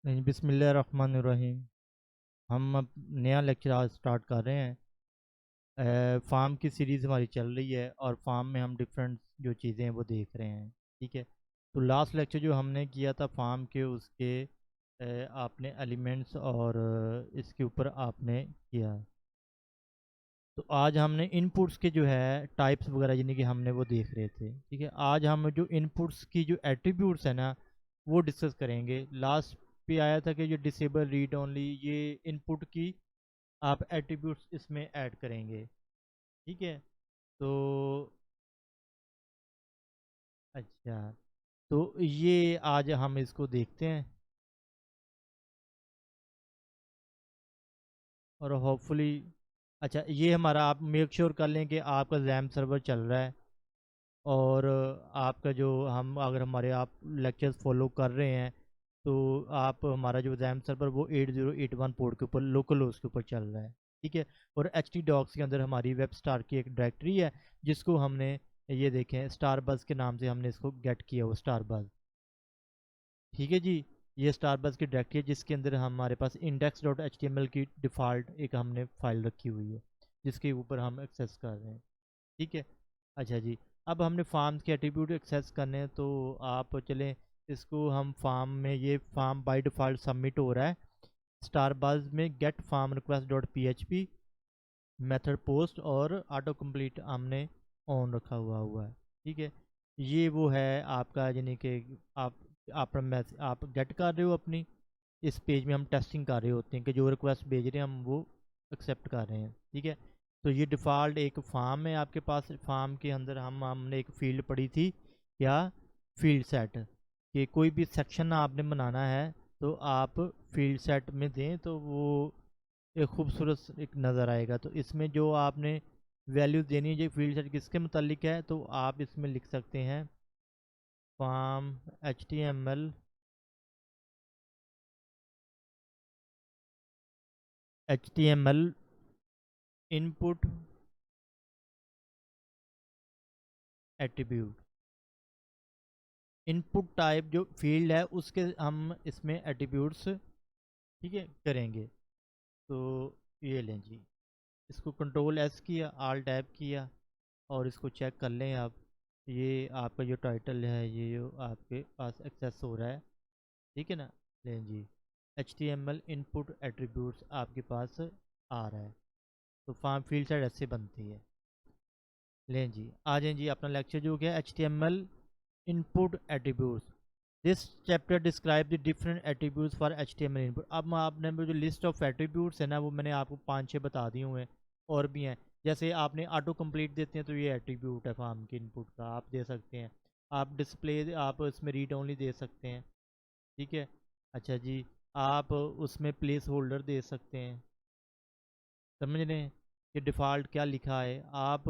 नहीं, बिस्मिल्लाहिर्रहमानिर्रहीम। हम अब नया लेक्चर आज स्टार्ट कर रहे हैं। फार्म की सीरीज़ हमारी चल रही है और फार्म में हम डिफरेंट जो चीज़ें हैं वो देख रहे हैं। ठीक है। तो लास्ट लेक्चर जो हमने किया था फार्म के उसके आपने एलिमेंट्स और इसके ऊपर आपने किया। तो आज हमने इनपुट्स के जो है टाइप्स वगैरह यानी कि हमने वो देख रहे थे। ठीक है। आज हम जो इनपुट्स की जो एट्रीब्यूट्स है ना वो डिस्कस करेंगे। लास्ट पे आया था कि जो डिसेबल रीड ओनली ये इनपुट की आप एट्रीब्यूट्स इसमें ऐड करेंगे। ठीक है। तो अच्छा, तो ये आज हम इसको देखते हैं और होपफुली अच्छा ये हमारा आप मेक श्योर कर लें कि आपका जैम सर्वर चल रहा है और आपका जो हम अगर हमारे आप लेक्चर्स फॉलो कर रहे हैं तो आप हमारा जो जैम सर्वर वो 8081 पोर्ट के ऊपर लोकल होस्ट के ऊपर चल रहा है। ठीक है। और एच टी डॉक्स के अंदर हमारी वेब स्टार की एक डायरेक्टरी है जिसको हमने ये देखें स्टार बज के नाम से हमने इसको गेट किया वो स्टार बज। ठीक है जी। ये स्टार बज की डायरेक्टरी है जिसके अंदर हमारे पास index dot H T M L की डिफ़ॉल्ट एक हमने फाइल रखी हुई है जिसके ऊपर हम एक्सेस कर रहे हैं। ठीक है। अच्छा जी। अब हमने फार्म्स के एट्रीब्यूट एक्सेस करने हैं तो आप चलें इसको हम फार्म में ये फार्म बाय डिफ़ॉल्ट सबमिट हो रहा है स्टार बज में get form request dot P H P method post और ऑटो कंप्लीट हमने ऑन रखा हुआ है। ठीक है। ये वो है आपका यानी कि आप आप गेट कर रहे हो अपनी इस पेज में हम टेस्टिंग कर रहे होते हैं कि जो रिक्वेस्ट भेज रहे हैं हम वो एक्सेप्ट कर रहे हैं। ठीक है। तो ये डिफ़ॉल्ट एक फार्म है आपके पास। फार्म के अंदर हमने एक फील्ड पढ़ी थी क्या, फील्ड सेट, कि कोई भी सेक्शन आपने बनाना है तो आप फील्ड सेट में दें तो वो एक खूबसूरत एक नज़र आएगा। तो इसमें जो आपने वैल्यूज देनी है जो फील्ड सेट किसके मुतालिक है तो आप इसमें लिख सकते हैं form H T M L H T M L input attribute. Input type जो फील्ड है उसके हम इसमें एट्रीब्यूट्स ठीक है करेंगे। तो ये लें जी, इसको कंट्रोल एस किया, आल टैब किया और इसको चेक कर लें आप। ये आपका जो टाइटल है ये जो आपके पास एक्सेस हो रहा है। ठीक है ना। लें जी, H T M L input attributes आपके पास आ रहा है। तो फार्म फील्ड साइड ऐसे बनती है। लें जी, आ जाएं जी अपना लेक्चर जो क्या H T M L input attributes. This chapter describe the different attributes for H T M L input. अब आपने जो लिस्ट ऑफ एट्रीब्यूट्स है ना वो मैंने आपको 5-6 बता दिए हुए हैं और भी हैं। जैसे आपने ऑटो कंप्लीट देते हैं तो ये एट्रीब्यूट है फार्म के इनपुट का, आप दे सकते हैं। आप डिस्प्ले आप इसमें रीड ओनली दे सकते हैं। ठीक है। अच्छा जी, आप उसमें प्लेस होल्डर दे सकते हैं। समझ रहे हैं कि डिफ़ॉल्ट क्या लिखा है आप।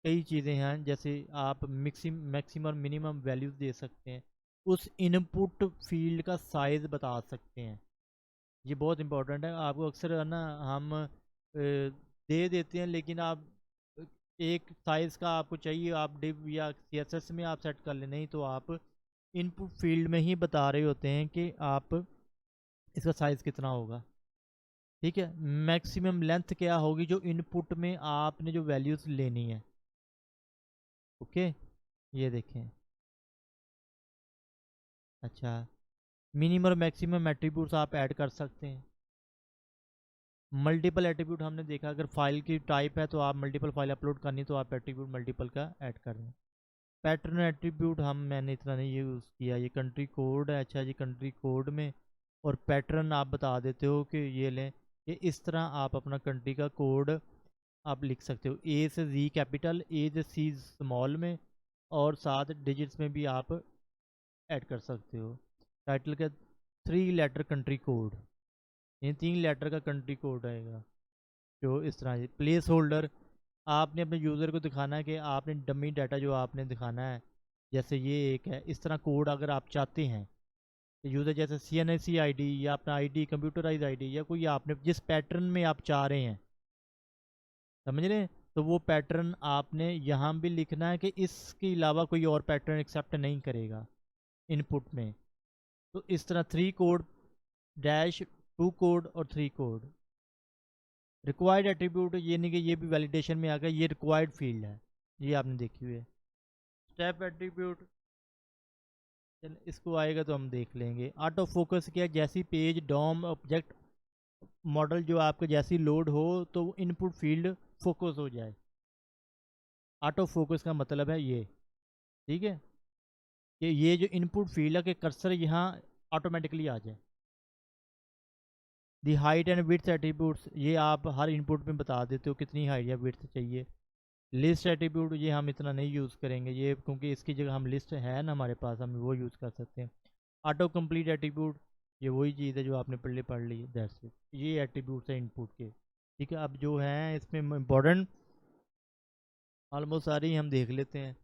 कई चीज़ें हैं जैसे आप मैक्सिमम और मिनिमम वैल्यूज़ दे सकते हैं। उस इनपुट फील्ड का साइज़ बता सकते हैं। ये बहुत इंपॉर्टेंट है। आपको अक्सर है ना हम दे देते हैं लेकिन आप एक साइज़ का आपको चाहिए आप डिव या सी एस एस में आप सेट कर लें, नहीं तो आप इनपुट फील्ड में ही बता रहे होते हैं कि आप इसका साइज़ कितना होगा। ठीक है। मैक्सिमम लेंथ क्या होगी जो इनपुट में आपने जो वैल्यूज़ लेनी है। ओके। ये देखें। अच्छा, मिनिमम और मैक्सिमम एट्रीब्यूट्स आप ऐड कर सकते हैं। मल्टीपल एट्रीब्यूट हमने देखा अगर फाइल की टाइप है तो आप मल्टीपल फाइल अपलोड करनी तो आप एट्रीब्यूट मल्टीपल का ऐड कर रहे हैं। पैटर्न एट्रीब्यूट हम मैंने इतना नहीं यूज़ किया। ये कंट्री कोड है। अच्छा जी, कंट्री कोड में और पैटर्न आप बता देते हो कि ये लें कि इस तरह आप अपना कंट्री का कोड आप लिख सकते हो, ए से जी कैपिटल, ए से सी स्मॉल में और साथ डिजिट्स में भी आप ऐड कर सकते हो। टाइटल का 3 लेटर कंट्री कोड, ये 3 लेटर का कंट्री कोड आएगा जो इस तरह से। प्लेस होल्डर आपने अपने यूज़र को दिखाना है कि आपने डमी डाटा जो आपने दिखाना है जैसे ये एक है इस तरह कोड अगर आप चाहते हैं यूज़र जैसे सी एन आई सी आई डी या अपना I D computerised I D या कोई आपने जिस पैटर्न में आप चाह रहे हैं, समझ रहे हैं, तो वो पैटर्न आपने यहाँ भी लिखना है कि इसके अलावा कोई और पैटर्न एक्सेप्ट नहीं करेगा इनपुट में। तो इस तरह 3 कोड डैश 2 कोड और 3 कोड। रिक्वायर्ड एट्रीब्यूट ये नहीं कि ये भी वैलिडेशन में आ गया, ये रिक्वायर्ड फील्ड है, ये आपने देखी हुई है। स्टेप एट्रीब्यूट, चल इसको आएगा तो हम देख लेंगे। ऑटो फोकस क्या है, जैसी पेज डॉम ऑब्जेक्ट मॉडल जो आपका जैसी लोड हो तो इनपुट फील्ड फोकस हो जाए। ऑटो फोकस का मतलब है ये, ठीक है, कि ये जो इनपुट फील्ड है कि कर्सर यहाँ ऑटोमेटिकली आ जाए। दी हाइट एंड विड्थ एट्रीब्यूट्स, ये आप हर इनपुट में बता देते हो कितनी हाइट या विड्थ चाहिए। लिस्ट एट्रीब्यूट ये हम इतना नहीं यूज़ करेंगे, ये क्योंकि इसकी जगह हम लिस्ट है ना हमारे पास, हम वो यूज़ कर सकते हैं। ऑटो कंप्लीट एट्रीब्यूट, ये वही चीज़ है जो आपने पढ़ ली, दैट्स इट। ये एट्रीब्यूट्स है इनपुट के, ठीक है। अब जो है इसमें इम्पोर्टेंट ऑलमोस्ट सारी हम देख लेते हैं।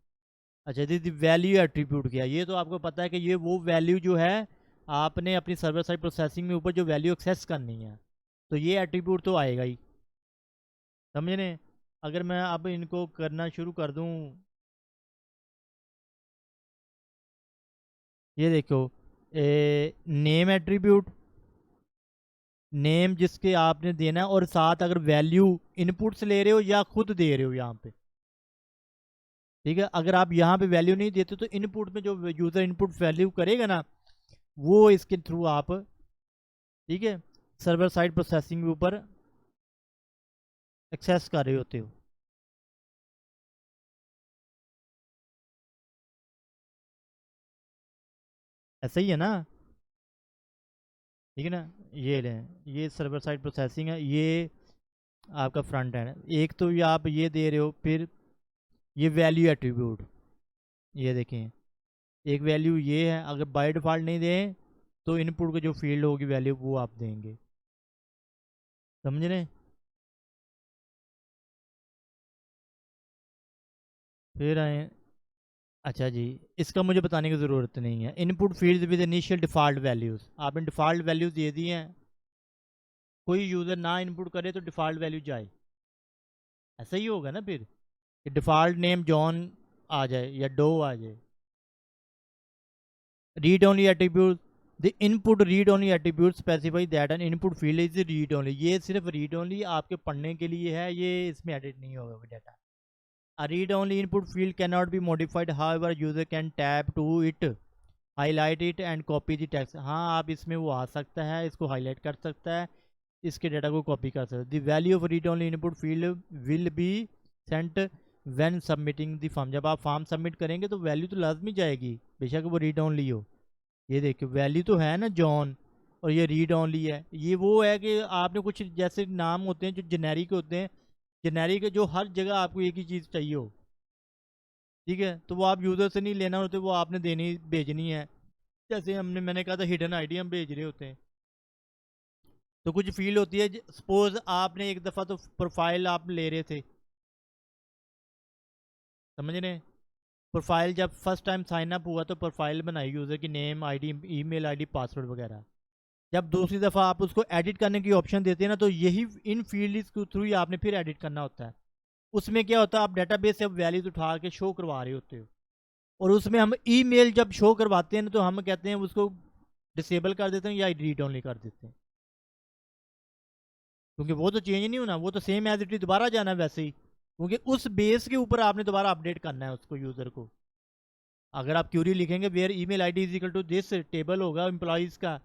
अच्छा दीदी, वैल्यू एट्रीब्यूट क्या है? ये तो आपको पता है कि ये वो वैल्यू जो है आपने अपनी सर्वर साइड प्रोसेसिंग में ऊपर जो वैल्यू एक्सेस करनी है, तो ये एट्रीब्यूट तो आएगा ही, समझ रहे? अगर मैं अब इनको करना शुरू कर दूं, ये देखो, नेम एट्रीब्यूट, नेम जिसके आपने देना है, और साथ अगर वैल्यू इनपुट से ले रहे हो या खुद दे रहे हो यहाँ पे, ठीक है। अगर आप यहाँ पे वैल्यू नहीं देते तो इनपुट में जो यूज़र इनपुट वैल्यू करेगा ना, वो इसके थ्रू आप, ठीक है, सर्वर साइड प्रोसेसिंग के ऊपर एक्सेस कर रहे होते हो। ऐसा ही है ना, ठीक है ना? ये लें, ये सर्वर साइड प्रोसेसिंग है, ये आपका फ्रंट एंड है। एक तो ये आप ये दे रहे हो, फिर ये वैल्यू एट्रीब्यूट, ये देखें, एक वैल्यू ये है। अगर बाय डिफ़ॉल्ट नहीं दें तो इनपुट की जो फील्ड होगी वैल्यू वो आप देंगे, समझ रहे हैं? फिर आए, अच्छा जी, इसका मुझे बताने की ज़रूरत नहीं है। Input field with initial default values, आपने डिफ़ॉल्ट वैल्यूज़ दे दी हैं, कोई यूज़र ना इनपुट करे तो डिफ़ॉल्ट वैल्यू जाए, ऐसा ही होगा ना फिर, कि डिफ़ॉल्ट नेम जॉन आ जाए या डो आ जाए। Read only attribute, the input read only attribute specify that N input field is read only, ये सिर्फ रीड ओनली आपके पढ़ने के लिए है, ये इसमें एडिट नहीं होगा data. A read-only input field cannot be modified. However, user can tap to it, highlight it and copy the text. हाँ, आप इसमें वो आ सकता है, इसको हाईलाइट कर सकता है, इसके डाटा को कॉपी कर सकता है। The value of read-only input field will be sent when submitting the form. जब आप फॉर्म सबमिट करेंगे तो वैल्यू तो लाजमी जाएगी, बेशक वो रीड ओनली हो। ये देखिए, वैल्यू तो है ना जॉन, और ये रीड ओनली है। ये वो है कि आपने कुछ जैसे नाम होते हैं जो जेनेरिक होते हैं, जेनेरिक जो हर जगह आपको एक ही चीज़ चाहिए हो, ठीक है, तो वो आप यूज़र से नहीं लेना होते, वो आपने देनी भेजनी है। जैसे मैंने कहा था हिडन आईडी हम भेज रहे होते हैं, तो कुछ फील्ड होती है, सपोज आपने एक दफ़ा तो प्रोफाइल आप ले रहे थे, समझ रहे हैं? प्रोफाइल जब फर्स्ट टाइम साइन अप हुआ तो प्रोफाइल बनाई यूज़र की, name ID email ID password वगैरह। जब दूसरी दफ़ा आप उसको एडिट करने की ऑप्शन देते हैं ना, तो यही इन फील्ड के थ्रू ही आपने फिर एडिट करना होता है। उसमें क्या होता है, आप डाटाबेस से अब वैल्यूज उठा के शो करवा रहे होते हो, और उसमें हम ईमेल जब शो करवाते हैं ना, तो हम कहते हैं उसको डिसेबल कर देते हैं या रीड ओनली कर देते हैं, क्योंकि वो तो चेंज नहीं होना, वो तो सेम एज इट इज दोबारा जाना है वैसे ही, क्योंकि उस बेस के ऊपर आपने दोबारा अपडेट करना है उसको, यूज़र को। अगर आप क्यूरी लिखेंगे where email ID is equal to this, table होगा एम्प्लॉयज़ का,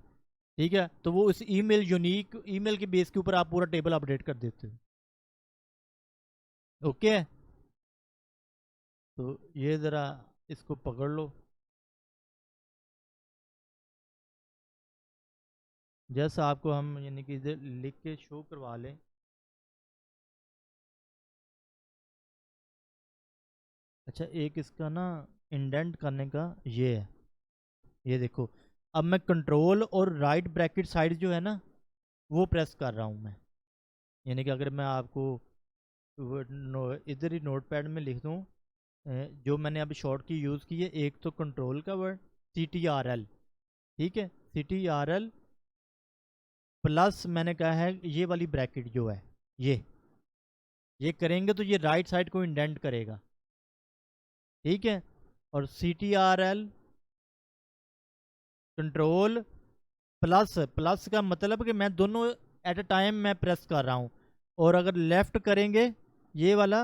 ठीक है, तो वो इस ईमेल यूनिक ईमेल के बेस के ऊपर आप पूरा टेबल अपडेट कर देते हो। ओके, तो ये ज़रा इसको पकड़ लो, जैसा आपको हम यानी कि इधर लिख के शो करवा लें। अच्छा, एक इसका ना इंडेंट करने का ये है, ये देखो, अब मैं कंट्रोल और राइट ब्रैकेट साइड जो है ना वो प्रेस कर रहा हूँ मैं, यानी कि अगर मैं आपको इधर ही नोट पैड में लिख दूँ, जो मैंने अभी शॉर्ट की यूज़ की है, एक तो कंट्रोल का वर्ड CTRL, ठीक है, CTRL प्लस मैंने कहा है ये वाली ब्रैकेट जो है, ये करेंगे तो ये राइट साइड को इंडेंट करेगा, ठीक है, और CTRL कंट्रोल प्लस, प्लस का मतलब कि मैं दोनों एट अ टाइम मैं प्रेस कर रहा हूँ। और अगर लेफ्ट करेंगे ये वाला,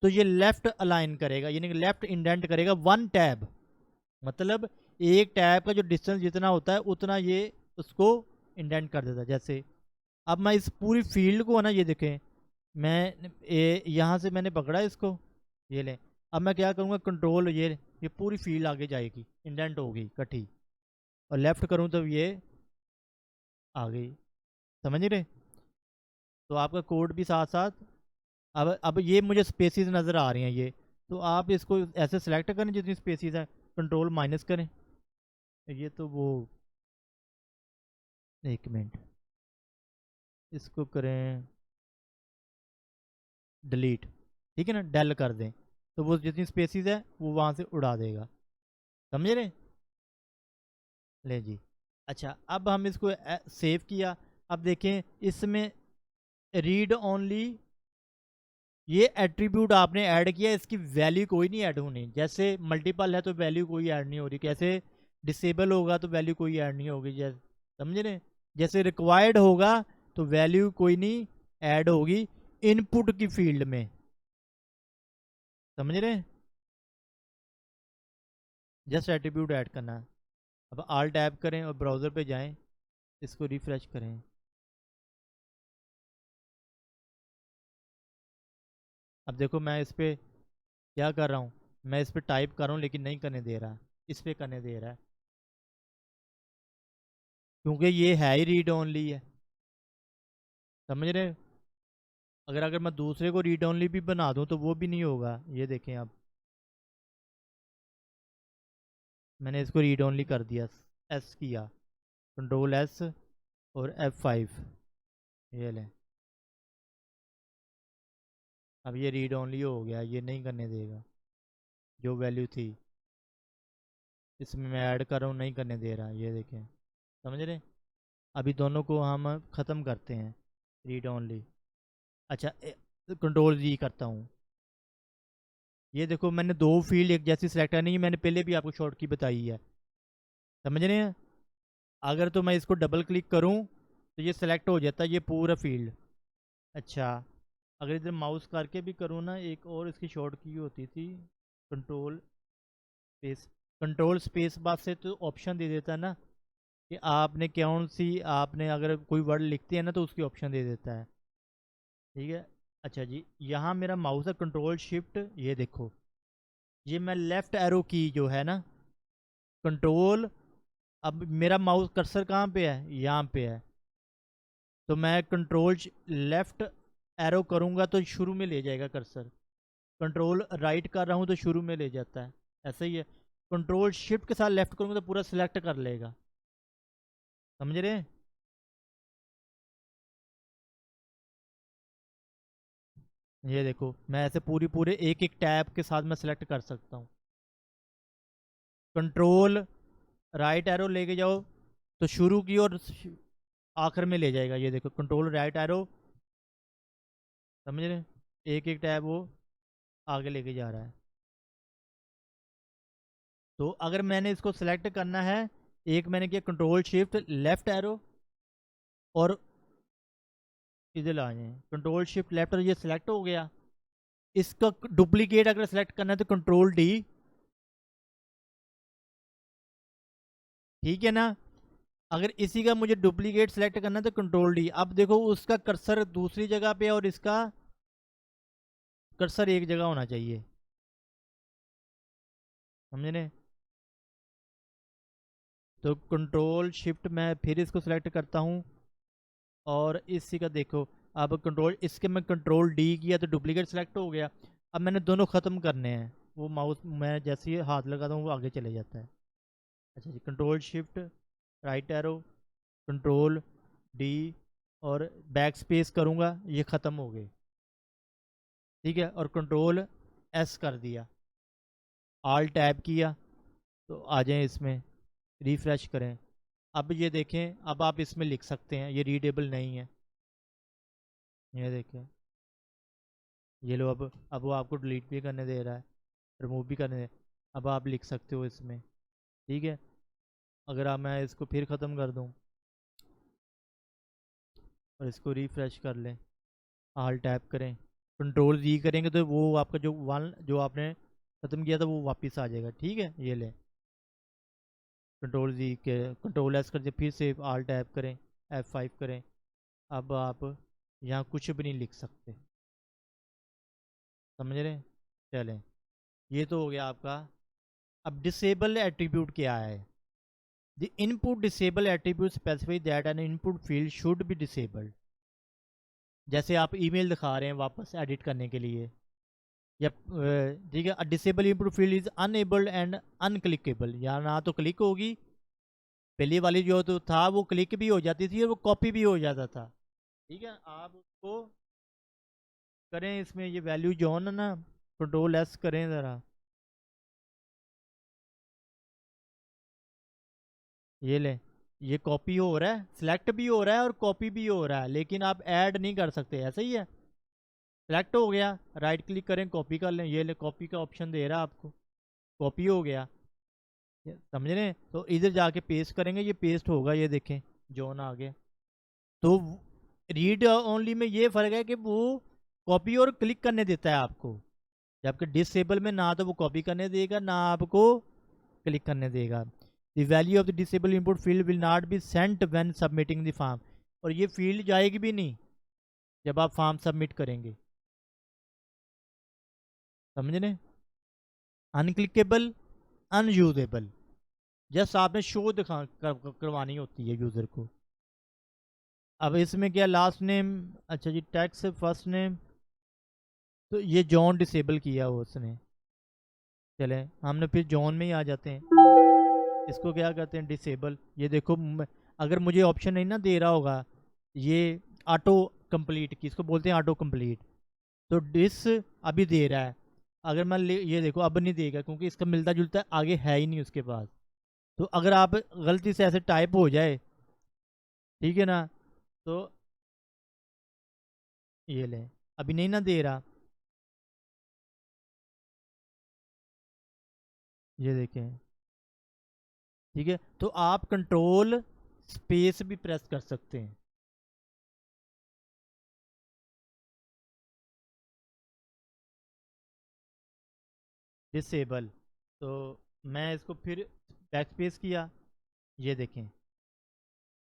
तो ये लेफ्ट अलाइन करेगा, यानी कि लेफ्ट इंडेंट करेगा 1 टैब। मतलब एक टैब का जो डिस्टेंस जितना होता है उतना ये उसको इंडेंट कर देता है। जैसे अब मैं इस पूरी फील्ड को है ना, ये देखें, मैं यहाँ से मैंने पकड़ा इसको, ये ले। अब मैं क्या करूँगा, कंट्रोल ये पूरी फील्ड आगे जाएगी, इंडेंट होगी इकट्ठी। और लेफ्ट करूँ तो ये आ गई। समझ रहे? तो आपका कोड भी साथ साथ, अब ये मुझे स्पेसिस नज़र आ रही हैं ये, तो आप इसको ऐसे सेलेक्ट करें जितनी स्पेसिस है, कंट्रोल माइनस करें। ये तो वो, एक मिनट, इसको करें डिलीट, ठीक है ना, डेल कर दें, तो वो जितनी स्पेसिस है वो वहाँ से उड़ा देगा। समझ रहे? ले जी। अच्छा, अब हम इसको सेव किया। अब देखें इसमें रीड ओनली, ये एट्रीब्यूट आपने ऐड किया, इसकी वैल्यू कोई नहीं ऐड होनी। जैसे मल्टीपल है तो वैल्यू कोई ऐड नहीं हो रही, कैसे डिसेबल होगा तो वैल्यू कोई ऐड नहीं होगी, जैसे समझ रहे? जैसे रिक्वायर्ड होगा तो वैल्यू कोई नहीं ऐड होगी इनपुट की फील्ड में। समझ रहे? जस्ट एट्रीब्यूट ऐड करना है। अब आल टैप करें और ब्राउज़र पे जाएं, इसको रिफ्रेश करें। अब देखो मैं इस पर क्या कर रहा हूँ, मैं इस पर टाइप कर रहा हूँ लेकिन नहीं करने दे रहा, इस पर करने दे रहा है, क्योंकि ये है ही रीड ओनली है। समझ रहे? अगर मैं दूसरे को रीड ओनली भी बना दूं तो वो भी नहीं होगा। ये देखें, अब मैंने इसको रीड ओनली कर दिया, एस किया, कंट्रोल एस और F5, ये लें। अब ये रीड ओनली हो गया, ये नहीं करने देगा, जो वैल्यू थी इसमें मैं ऐड कर रहा हूँ नहीं करने दे रहा, ये देखें। समझ रहे? अभी दोनों को हम ख़त्म करते हैं, रीड ओनली। अच्छा, कंट्रोल जी करता हूँ। ये देखो मैंने दो फील्ड एक जैसी सेलेक्ट करनी है, मैंने पहले भी आपको शॉर्ट की बताई है। समझ रहे हैं? अगर तो मैं इसको डबल क्लिक करूं तो ये सिलेक्ट हो जाता है ये पूरा फील्ड। अच्छा, अगर इधर माउस करके भी करूँ ना, एक और इसकी शॉर्ट की होती थी, कंट्रोल स्पेस, कंट्रोल स्पेस बाद से तो ऑप्शन दे देता है ना कि आपने कौन सी, आपने अगर कोई वर्ड लिखते हैं ना तो उसकी ऑप्शन दे देता है। ठीक है। अच्छा जी, यहाँ मेरा माउस है, कंट्रोल शिफ्ट, ये देखो, ये मैं लेफ्ट एरो की जो है ना, कंट्रोल, अब मेरा माउस कर्सर कहाँ पे है, यहाँ पे है, तो मैं कंट्रोल लेफ्ट एरो करूँगा तो शुरू में ले जाएगा कर्सर, कंट्रोल राइट कर रहा हूँ तो शुरू में ले जाता है। ऐसा ही है, कंट्रोल शिफ्ट के साथ लेफ्ट करूँगा तो पूरा सिलेक्ट कर लेगा। समझ रहे हैं? ये देखो मैं ऐसे पूरी पूरे एक एक टैब के साथ मैं सिलेक्ट कर सकता हूँ। कंट्रोल राइट एरो लेके जाओ तो शुरू की और आखिर में ले जाएगा। ये देखो कंट्रोल राइट एरो, समझ रहे हैं? एक एक टैब वो आगे लेके जा रहा है। तो अगर मैंने इसको सिलेक्ट करना है, एक मैंने किया कंट्रोल शिफ्ट लेफ्ट एरो, और इधर आ जाए कंट्रोल शिफ्ट लेफ्ट, और ये सिलेक्ट हो गया। इसका डुप्लीकेट अगर सेलेक्ट करना है तो कंट्रोल डी, ठीक है ना। अगर इसी का मुझे डुप्लीकेट सेलेक्ट करना है तो कंट्रोल डी। अब देखो उसका कर्सर दूसरी जगह पे है और इसका कर्सर एक जगह होना चाहिए। समझ रहे? तो कंट्रोल शिफ्ट मैं फिर इसको सिलेक्ट करता हूँ, और इसी का देखो, अब कंट्रोल इसके मैं कंट्रोल डी किया तो डुप्लीकेट सेलेक्ट हो गया। अब मैंने दोनों ख़त्म करने हैं, वो माउस मैं जैसे ही हाथ लगाता हूँ वो आगे चले जाता है। अच्छा जी, control shift right arrow, control D, और बैक स्पेस करूँगा, ये ख़त्म हो गए। ठीक है, और कंट्रोल एस कर दिया, आल टैब किया, तो आ जाएं इसमें, रिफ़्रेश करें। अब ये देखें, अब आप इसमें लिख सकते हैं, ये रीडेबल नहीं है। ये देखें, ये लो, अब वो आपको डिलीट भी करने दे रहा है, रिमूव भी करने दे। अब आप लिख सकते हो इसमें। ठीक है। अगर आप मैं इसको फिर ख़त्म कर दूं और इसको रिफ़्रेश कर लें, आल टैप करें, कंट्रोल जी करेंगे तो वो आपका जो वन जो आपने ख़त्म किया था वो वापस आ जाएगा। ठीक है, ये लें, कंट्रोल जी के कंट्रोल एस करके फिर से आल टैप करें, F5 करें। अब आप यहाँ कुछ भी नहीं लिख सकते, समझ रहे हैं? चलें, ये तो हो गया आपका। अब डिसेबल एट्रीब्यूट क्या है? The input disable attribute specify that N input field should be disabled. जैसे आप ईमेल दिखा रहे हैं वापस एडिट करने के लिए, या ठीक है, disable input field is unabled and unclickable, या ना तो क्लिक होगी, पहली वाली जो तो था वो क्लिक भी हो जाती थी और वो कॉपी भी हो जाता था। ठीक है, आप उसको करें, इसमें ये वैल्यू जोन है ना, कंट्रोल एस करें ज़रा, ये ले, ये कॉपी हो रहा है, सिलेक्ट भी हो रहा है और कॉपी भी हो रहा है, लेकिन आप ऐड नहीं कर सकते, ऐसा ही है। सिलेक्ट हो गया, राइट क्लिक करें, कॉपी कर लें, ये ले कॉपी का ऑप्शन दे रहा है आपको, कॉपी हो गया। समझ रहे हैं? तो इधर जाके पेस्ट करेंगे, ये पेस्ट होगा, ये देखें जोन आ गया। तो रीड ओनली में ये फ़र्क है कि वो कॉपी और क्लिक करने देता है आपको, जबकि डिसेबल में ना तो वो कॉपी करने देगा ना आपको क्लिक करने देगा। The value of the disable input field will not be sent when submitting the form, और ये फील्ड जाएगी भी नहीं जब आप फॉर्म सबमिट करेंगे। समझ रहे? अनक्लिकेबल, अनयूजेबल, जस्ट आपने शो करवानी होती है यूज़र को। अब इसमें क्या लास्ट नेम, अच्छा जी टैक्स फर्स्ट नेम, तो ये जॉन डिसेबल किया हो उसने। चले हमने फिर जॉन में ही आ जाते हैं, इसको क्या करते हैं डिसेबल। ये देखो अगर मुझे ऑप्शन नहीं ना दे रहा होगा ये ऑटो कंप्लीट की, इसको बोलते हैं ऑटो कंप्लीट, तो डिस अभी दे रहा है, अगर मैं ये देखो अब नहीं देगा क्योंकि इसका मिलता जुलता आगे है ही नहीं उसके पास। तो अगर आप गलती से ऐसे टाइप हो जाए, ठीक है ना, तो ये लें, अभी नहीं ना दे रहा, ये देखें। ठीक है, तो आप कंट्रोल स्पेस भी प्रेस कर सकते हैं, डिसेबल। तो मैं इसको फिर बैक स्पेस किया, ये देखें,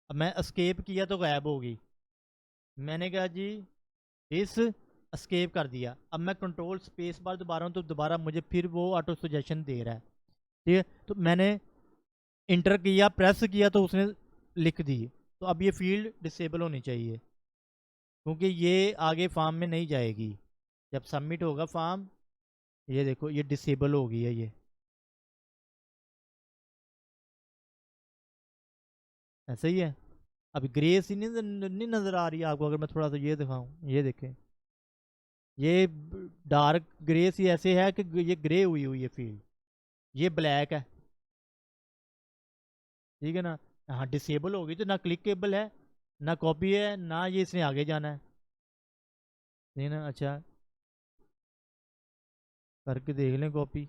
अब मैं एस्केप किया तो गायब होगी। मैंने कहा जी इस एस्केप कर दिया, अब मैं कंट्रोल स्पेस बार दोबारा हूँ तो दोबारा मुझे फिर वो ऑटो सजेशन दे रहा है। ठीक है, तो मैंने इंटर किया, प्रेस किया तो उसने लिख दी, तो अब ये फील्ड डिसेबल होनी चाहिए क्योंकि ये आगे फार्म में नहीं जाएगी। जब सबमिट होगा फार्म, ये देखो ये डिसेबल हो गई है ये, ऐसा ही है। अब ग्रे सी नहीं नज़र आ रही है आपको, अगर मैं थोड़ा सा ये दिखाऊं, ये देखें, ये डार्क ग्रे सी ऐसे है कि ये ग्रे हुई हुई है फील्ड, ये ब्लैक है। ठीक है ना, हाँ डिसेबल होगी तो ना क्लिकेबल है, ना कॉपी है, ना ये इसने आगे जाना है। ठीक है ना, अच्छा करके देख लें कॉपी,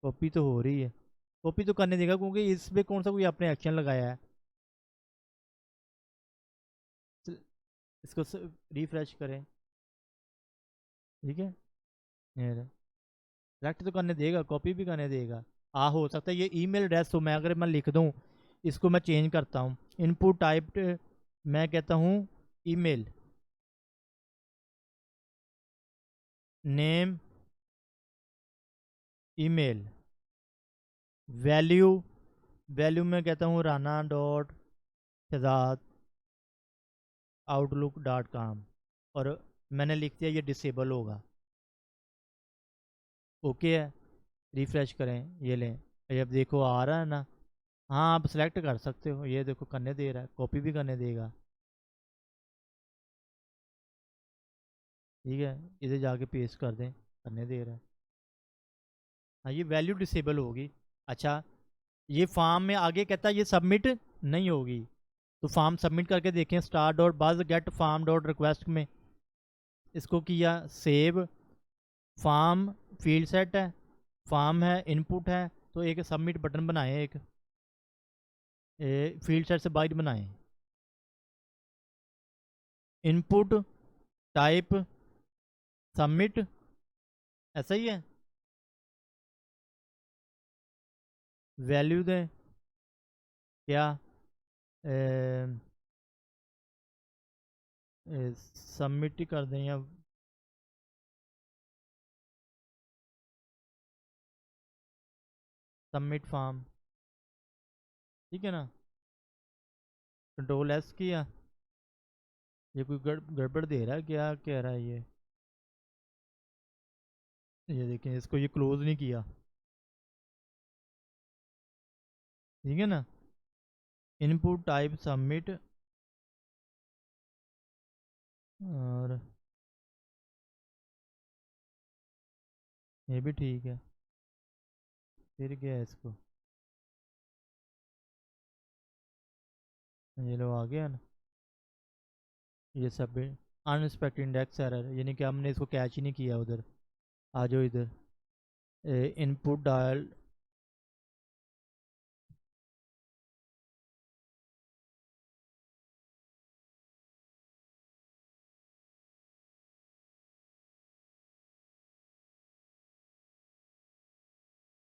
कॉपी तो हो रही है, कॉपी तो करने देगा क्योंकि इसमें कौन सा कोई आपने एक्शन लगाया है। इसको रिफ्रेश करें, ठीक है, सेलेक्ट तो करने देगा, कॉपी भी करने देगा। हो सकता है ये ईमेल एड्रेस हो, मैं अगर मैं लिख दूं, इसको मैं चेंज करता हूँ, इनपुट टाइप मैं कहता हूँ email, name email, value, value में कहता हूँ Rana dot Shahzad Outlook dot com, और मैंने लिख दिया ये डिसेबल होगा। ओके है, रिफ्रेश करें, ये लें, ये अब देखो आ रहा है ना। हाँ आप सेलेक्ट कर सकते हो, ये देखो करने दे रहा है, कॉपी भी करने देगा। ठीक है, इधर जाके पेस्ट कर दें, करने दे रहा है। हाँ ये वैल्यू डिसेबल होगी। अच्छा, ये फॉर्म में आगे कहता है ये सबमिट नहीं होगी, तो फॉर्म सबमिट करके देखें, स्टार डॉट बज गेट फॉर्म डॉट रिक्वेस्ट में इसको किया सेव, फॉर्म फील्ड सेट है, फॉर्म है, इनपुट है, तो एक सबमिट बटन बनाए एक, फील्ड सेट से बाइट बनाएं। इनपुट टाइप सबमिट, ऐसा ही है। वैल्यू दें क्या, सबमिट ही कर दें या सबमिट फॉर्म, ठीक है ना। कंट्रोल एस किया। ये कोई गड़बड़ दे रहा है, क्या कह रहा है ये देखें, इसको ये क्लोज नहीं किया, ठीक है ना। इनपुट टाइप सबमिट, और ये भी ठीक है। फिर क्या है इसको, ये लो आ गया ना। ये सब अनएक्सपेक्टेड इंडेक्स एरर, यानी कि हमने इसको कैच ही नहीं किया उधर। आ जाओ इधर, इनपुट डायल,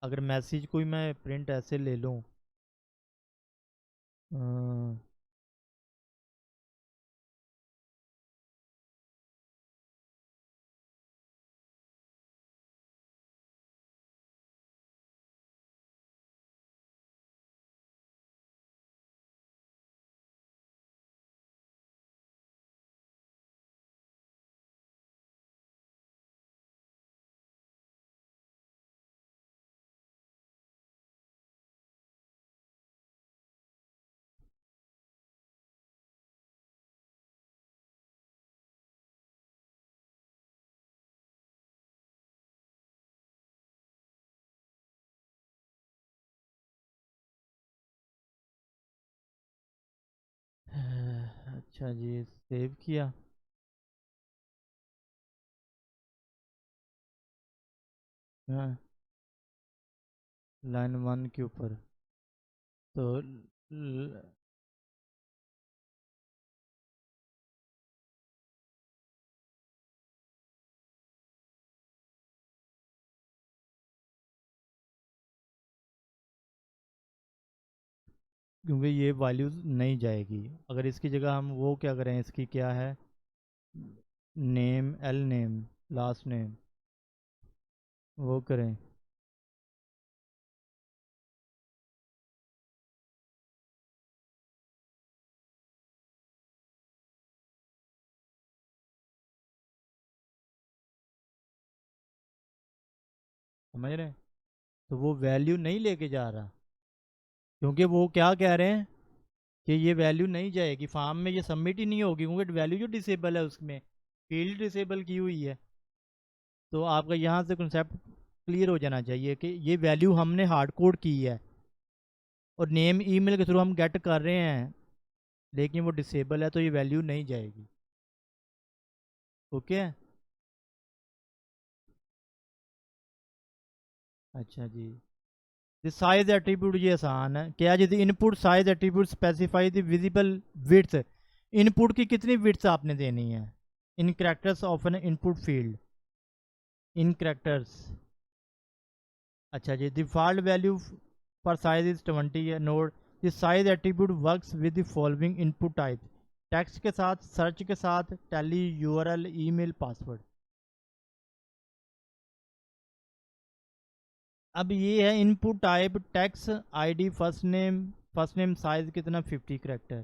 अगर मैसेज कोई मैं प्रिंट ऐसे ले लूँ, अच्छा जी, सेव किया। हाँ, लाइन 1 के ऊपर तो क्योंकि ये वैल्यूज नहीं जाएगी। अगर इसकी जगह हम वो क्या करें, इसकी क्या है, name, L name, last name, वो करें। समझ रहे हैं? तो वो वैल्यू नहीं लेके जा रहा, क्योंकि वो क्या कह रहे हैं कि ये वैल्यू नहीं जाएगी फार्म में, ये सबमिट ही नहीं होगी, क्योंकि वैल्यू जो डिसेबल है उसमें फील्ड डिसेबल की हुई है। तो आपका यहाँ से कंसेप्ट क्लियर हो जाना चाहिए कि ये वैल्यू हमने हार्ड कोड की है और नेम ईमेल के थ्रू हम गेट कर रहे हैं, लेकिन वो डिसेबल है तो ये वैल्यू नहीं जाएगी। ओके। अच्छा जी, साइज एट्रीब्यूट ये आसान है क्या जी, input size attribute specify the visible width. Input की कितनी विड्थ आपने देनी है in characters of an input field, in characters. अच्छा जी, डिफॉल्ट वैल्यू पर साइज इज 20 है। Note this size attribute works with the following input type, text के साथ, सर्च के साथ, टेली, यूआरएल, ईमेल, पासवर्ड। अब ये है input type text, ID, first name size कितना 50 character.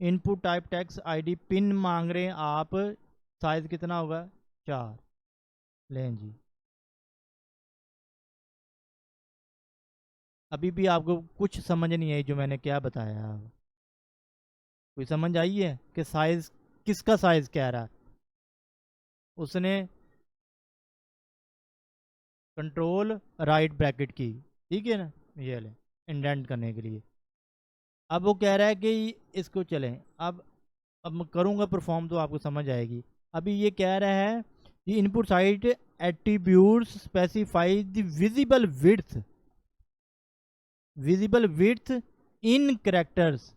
Input type text ID, pin मांग रहे हैं आप, साइज कितना होगा 4। लें जी, अभी भी आपको कुछ समझ नहीं आई जो मैंने क्या बताया, कोई समझ आई है कि साइज किसका साइज कह रहा है उसने, कंट्रोल राइट ब्रैकेट की, ठीक है ना, ये ले इंडेंट करने के लिए। अब वो कह रहा है कि इसको चलें, अब मैं करूँगा परफॉर्म तो आपको समझ आएगी। अभी ये कह रहा है कि input side attributes specify the visible width, visible width in characters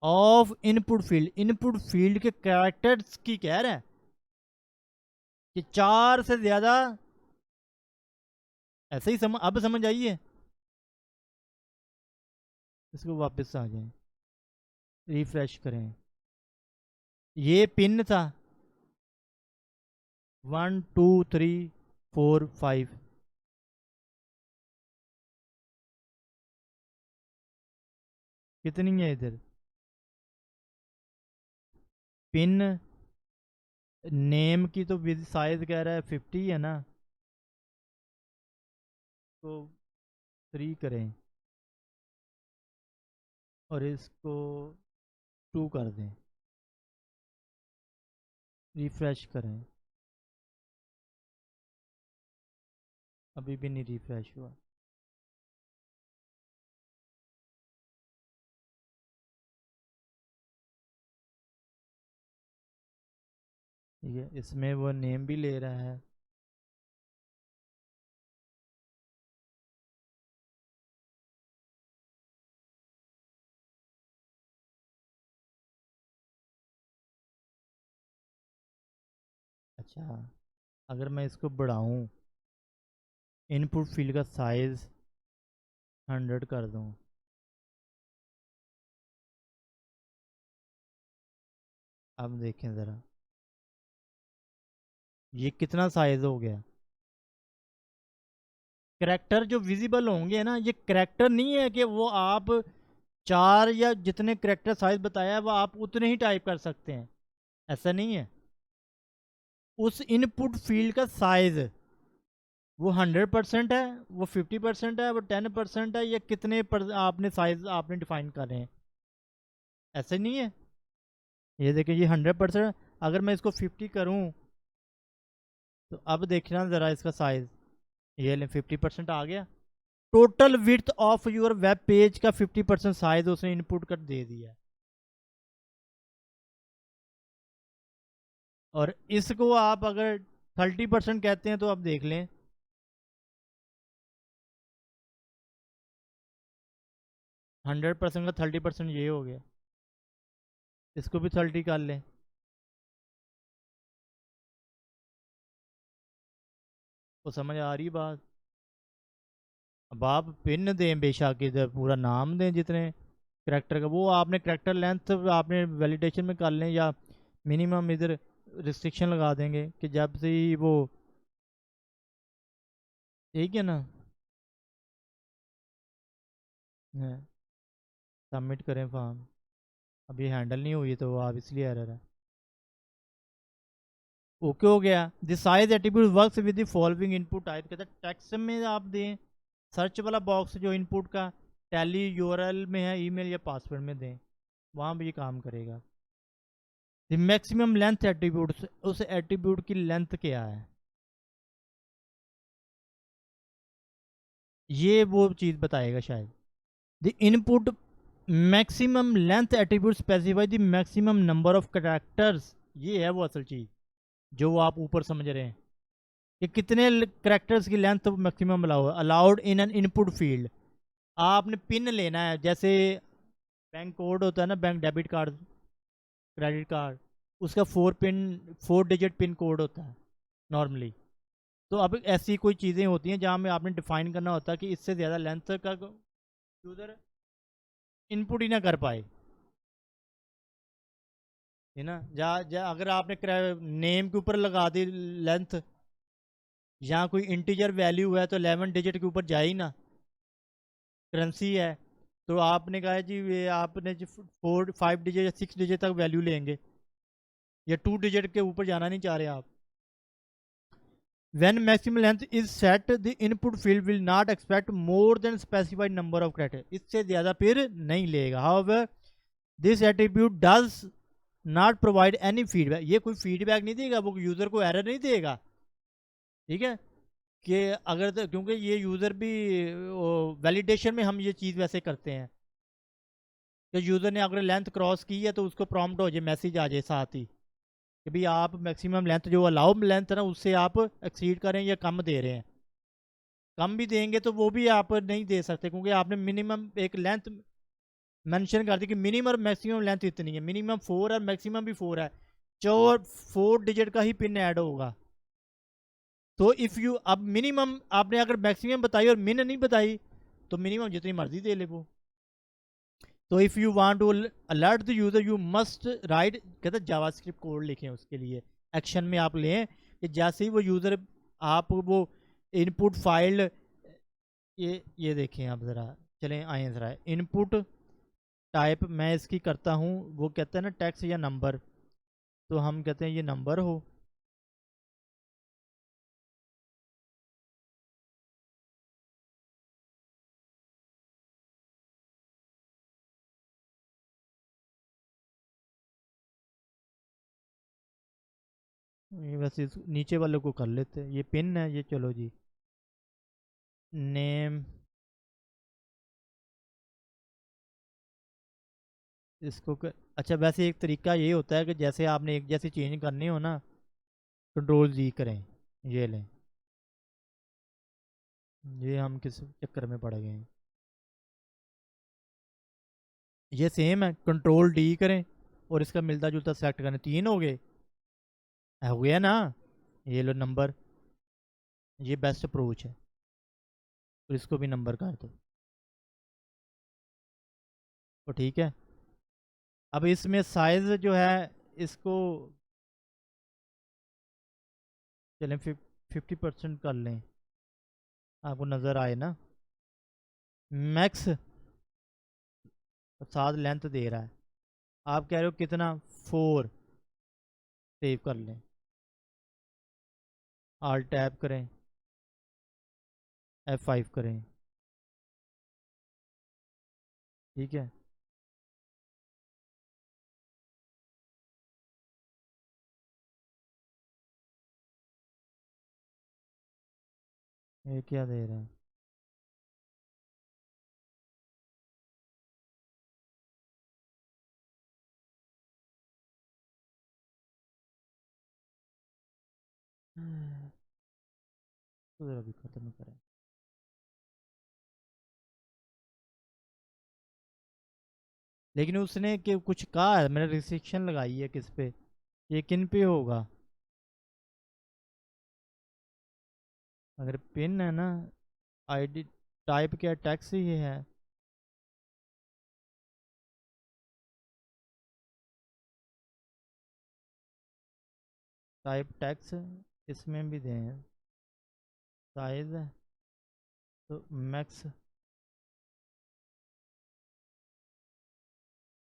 of input field, input field के कैरेक्टर्स की कह रहा है कि 4 से ज्यादा, ऐसे ही अब समझ आइए। इसको वापस आ जाए, रिफ्रेश करें। ये पिन था 1 2 3 4 5, कितनी है इधर पिन? नेम की तो विद साइज कह रहा है 50 है ना, तो 3 करें और इसको 2 कर दें, रिफ्रेश करें। अभी भी नहीं रिफ्रेश हुआ। ठीक है, इसमें वो नेम भी ले रहा है। अच्छा, अगर मैं इसको बढ़ाऊं, इनपुट फील्ड का साइज 100 कर दूं, अब देखें ज़रा ये कितना साइज हो गया। करेक्टर जो विजिबल होंगे ना, ये करेक्टर नहीं है कि वो आप 4 या जितने करेक्टर साइज बताया है वो आप उतने ही टाइप कर सकते हैं, ऐसा नहीं है। उस इनपुट फील्ड का साइज वो 100% है, वो 50% है, वो 10% है, या कितने आपने साइज आपने डिफाइन कर रहे हैं, ऐसे नहीं है। ये देखिए ये 100%। अगर मैं इसको 50 करूं तो अब देखना ज़रा इसका साइज, ये ले 50% आ गया। Total width of your web page का 50% साइज उसने इनपुट कर दे दिया है। और इसको आप अगर 30% कहते हैं तो आप देख लें, 100% का 30% ये हो गया। इसको भी 30 कर लें, तो समझ आ रही बात। अब आप पिन दें बेशक, इधर पूरा नाम दें जितने करेक्टर का, वो आपने करेक्टर लेंथ आपने वैलिडेशन में कर लें, या मिनिमम इधर रिस्ट्रिक्शन लगा देंगे कि जब से ही वो, ठीक है ना। सबमिट करें फॉर्म, अभी हैंडल नहीं हुई तो आप इसलिए एरर है। ओके हो गया। The size attribute works with the following input type, कहता है टेक्स्ट में आप दें, सर्च वाला बॉक्स जो इनपुट का टैली यूआरएल में है, ईमेल या पासवर्ड में दें, वहाँ भी ये काम करेगा। द मैक्सिमम लेंथ एट्रीब्यूट, उस एट्रीब्यूट की लेंथ क्या है, ये वो चीज़ बताएगा शायद। The input maximum length attribute specify the maximum number of characters, ये है वो असल चीज़ जो वो आप ऊपर समझ रहे हैं कि कितने करेक्टर्स की length maximum allowed in an input field. आपने पिन लेना है, जैसे बैंक कोड होता है ना, bank debit card, credit card, उसका 4 डिजिट पिन कोड होता है नॉर्मली। तो अब ऐसी कोई चीज़ें होती हैं जहाँ में आपने डिफाइन करना होता है कि इससे ज़्यादा लेंथ का यूज़र इनपुट ही ना कर पाए, है ना। जा अगर आपने नेम के ऊपर लगा दी लेंथ, यहाँ कोई इंटीजर वैल्यू है तो 11 डिजिट के ऊपर जाए ही ना, करेंसी है। तो आपने कहा है जी ये आपने जी 4 5 डिजिट या 6 डिजिट तक वैल्यू लेंगे, या 2 डिजिट के ऊपर जाना नहीं चाह रहे आप। When maximum length is set, the input field will not expect more than specified number of characters, इससे ज़्यादा फिर नहीं लेगा। However, this attribute does not provide any feedback, ये कोई फीडबैक नहीं देगा, वो यूज़र को एरर नहीं देगा, ठीक है। कि अगर क्योंकि ये यूज़र भी वैलिडेशन में हम ये चीज़ वैसे करते हैं कि यूज़र ने अगर लेंथ क्रॉस की है तो उसको प्रॉम्प्ट हो जाए, मैसेज आ जाए साथ ही कि भाई आप मैक्सिमम लेंथ जो अलाउ लेंथ है ना उससे आप एक्सीड करें या कम दे रहे हैं। कम भी देंगे तो वो भी आप नहीं दे सकते, क्योंकि आपने मिनिमम एक लेंथ मेंशन कर दी कि मिनिमम और मैक्सिमम लेंथ इतनी है, मिनिमम 4 है मैक्सिमम भी 4 है, 4 डिजिट का ही पिन ऐड होगा। तो इफ़ यू अब मिनिमम आपने अगर मैक्सिमम बताई और मिन नहीं बताई तो मिनिमम जितनी मर्जी दे ले वो। तो if you want to alert the user you must write, कहते हैं जावास्क्रिप्ट कोड लिखें उसके लिए, एक्शन में आप लें कि जैसे ही वो यूज़र आप वो इनपुट फाइल, ये देखें आप ज़रा, चलें आए ज़रा इनपुट टाइप मैं इसकी करता हूँ, वो कहते हैं ना टेक्स्ट या नंबर, तो हम कहते हैं ये नंबर हो। ये वैसे नीचे वाले को कर लेते हैं, ये पिन है ये, चलो जी नेम, इसको अच्छा वैसे एक तरीका ये होता है कि जैसे आपने एक जैसी चेंज करनी हो ना, कंट्रोल जी करें, ये लें, ये हम किस चक्कर में पड़ गए हैं, ये सेम है, कंट्रोल डी करें और इसका मिलता जुलता सेलेक्ट करें, 3 हो गए, हो गया ना, ये लो नंबर, ये बेस्ट अप्रोच है, और इसको भी नंबर कर दो, तो ठीक है। अब इसमें साइज जो है इसको चलें 50% कर लें, आपको नज़र आए ना, मैक्स 7 लेंथ दे रहा है, आप कह रहे हो कितना 4, सेव कर लें, आल टैप करें, F5 करें, ठीक है। ये क्या दे रहा है, तो ज़रा भी ख़त्म करें, लेकिन उसने कि कुछ कहा है, मैंने रिस्ट्रिक्शन लगाई है किस पे, ये किन पे होगा, अगर पिन है ना, आईडी टाइप क्या टैक्स ही है, टाइप टैक्स इसमें भी दें, साइज है तो मैक्स,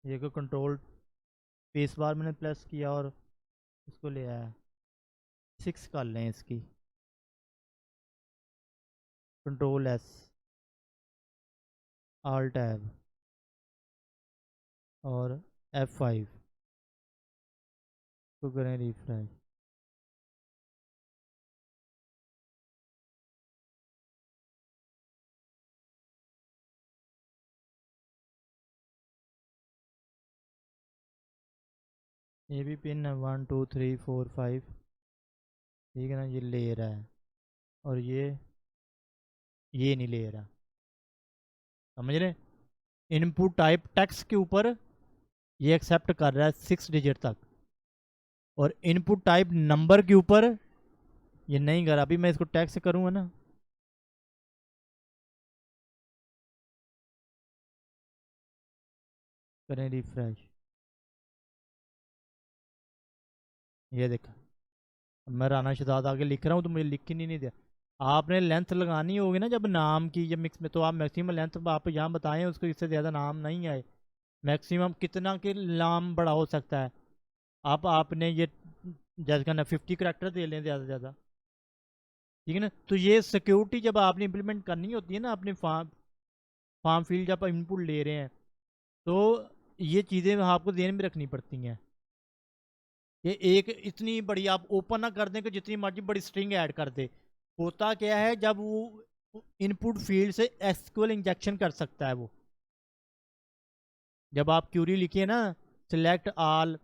ये को कंट्रोल स्पेस बार मैंने प्रेस किया और इसको ले आया, 6 कर लें इसकी, कंट्रोल एस, आल टैब और F5 को करें रिफ्रेश, ये भी पिन है 1 2 3 4 5, ठीक है ना, ये ले रहा है, और ये नहीं ले रहा, समझ रहे, इनपुट टाइप टेक्स्ट के ऊपर ये एक्सेप्ट कर रहा है 6 डिजिट तक, और इनपुट टाइप नंबर के ऊपर ये नहीं कर रहा, अभी मैं इसको टेक्स्ट करूँगा ना, करें रिफ्रेश, ये देखा, मैं राना शहजाद आगे लिख रहा हूँ तो मुझे लिख ही नहीं दिया, आपने लेंथ लगानी होगी ना जब नाम की, जब मिक्स में, तो आप मैक्सिमम लेंथ आप यहाँ बताएं उसको, इससे ज़्यादा नाम नहीं आए, मैक्सिमम कितना के नाम बड़ा हो सकता है, आपने ये जैसे कहना 50 करेक्टर दे लें ज़्यादा से ज़्यादा, ठीक है ना, तो ये सिक्योरिटी जब आपने इम्प्लीमेंट करनी होती है ना अपने फार्म फार्म फील्ड जब इनपुट ले रहे हैं, तो ये चीज़ें आपको ध्यान में रखनी पड़ती हैं, ये एक इतनी बड़ी आप ओपन ना कर दें कि जितनी मर्जी बड़ी स्ट्रिंग ऐड कर दे, होता क्या है जब वो इनपुट फील्ड से एसक्यूएल इंजेक्शन कर सकता है वो, जब आप क्यूरी लिखिए ना, सिलेक्ट आल,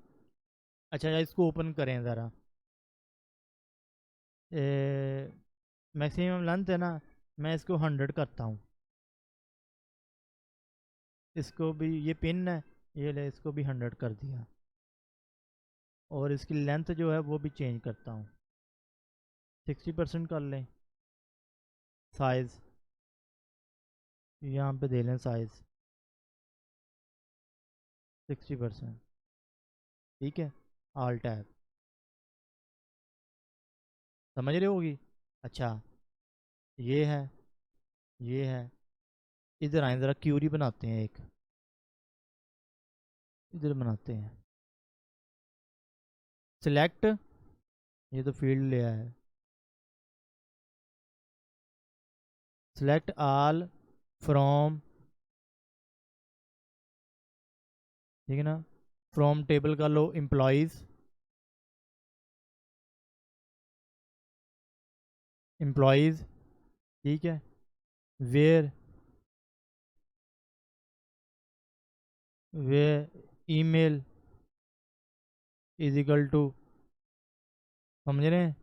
अच्छा इसको ओपन करें ज़रा, मैक्सिमम लेंथ है ना, मैं इसको 100 करता हूँ। इसको भी, ये पिन है, ये ले, इसको भी 100 कर दिया। और इसकी लेंथ जो है वो भी चेंज करता हूँ, 60% कर लें। साइज़ यहाँ पे दे लें, साइज़ 60%। ठीक है, ऑल टैब। समझ रहे होगी। अच्छा, ये है, ये है। इधर आए, ज़रा क्यूरी बनाते हैं एक, इधर बनाते हैं। सिलेक्ट, ये तो फील्ड ले आया है। सिलेक्ट आल फ्रॉम, ठीक है ना, फ्रॉम टेबल का लो एम्प्लॉयज़, एम्प्लॉयज़, ठीक है। Where, where email is equal to, समझ रहे हैं।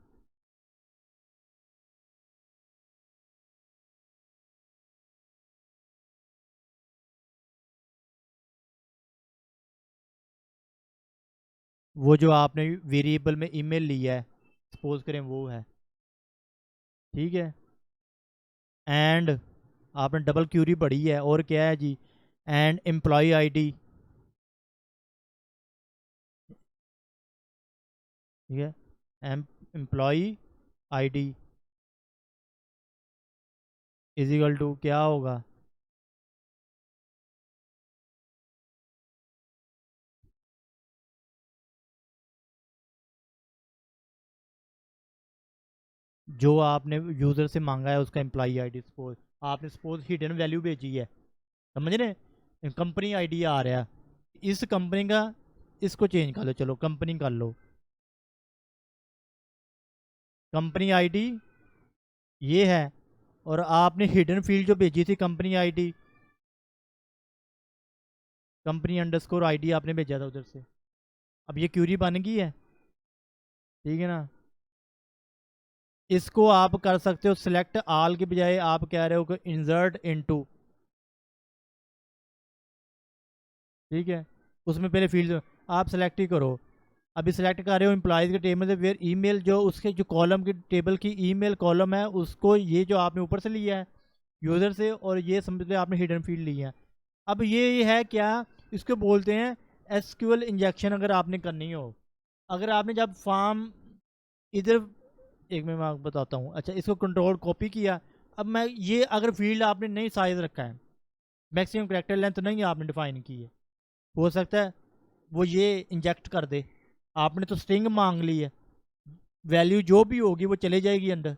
वो जो आपने वेरिएबल में ईमेल लिया है, सपोज करें वो है, ठीक है। एंड आपने डबल क्यूरी पढ़ी है, और क्या है जी, एंड एम्प्लॉय आईडी, ठीक है। Employee ID is equal to क्या होगा, जो आपने यूज़र से मांगा है उसका एम्प्लॉय आईडी। सपोज आपने सपोज हिडन वैल्यू भेजी है, समझ रहे, कंपनी आईडी आ रहा है, इस कंपनी का, इसको चेंज कर लो, चलो कंपनी कर लो, कंपनी आईडी ये है। और आपने हिडन फील्ड जो भेजी थी company ID, company underscore ID आपने भेजा था उधर से। अब ये क्यूरी बन गई है, ठीक है ना। इसको आप कर सकते हो सिलेक्ट आल के बजाय आप कह रहे हो कि इंसर्ट इनटू, ठीक है। उसमें पहले फील्ड आप सेलेक्ट ही करो। अभी सेलेक्ट कर रहे हो एम्प्लॉयज़ के टेबल से, वेयर ईमेल, जो उसके जो कॉलम की टेबल की ईमेल कॉलम है उसको, ये जो आपने ऊपर से लिया है यूज़र से, और ये समझ लो आपने हिडन फील्ड लिया है। अब ये है क्या, इसको बोलते हैं एसक्यूएल इंजेक्शन। अगर आपने करनी हो, अगर आपने जब फॉर्म इधर, एक मिनट मैं आपको बताता हूँ। अच्छा, इसको कंट्रोल कॉपी किया। अब मैं ये, अगर फील्ड आपने नहीं साइज रखा है, मैक्सिमम करेक्टर लेंथ नहीं आपने डिफाइन की है, हो सकता है वो ये इंजेक्ट कर दे। आपने तो स्ट्रिंग मांग ली है, वैल्यू जो भी होगी वो चले जाएगी अंदर,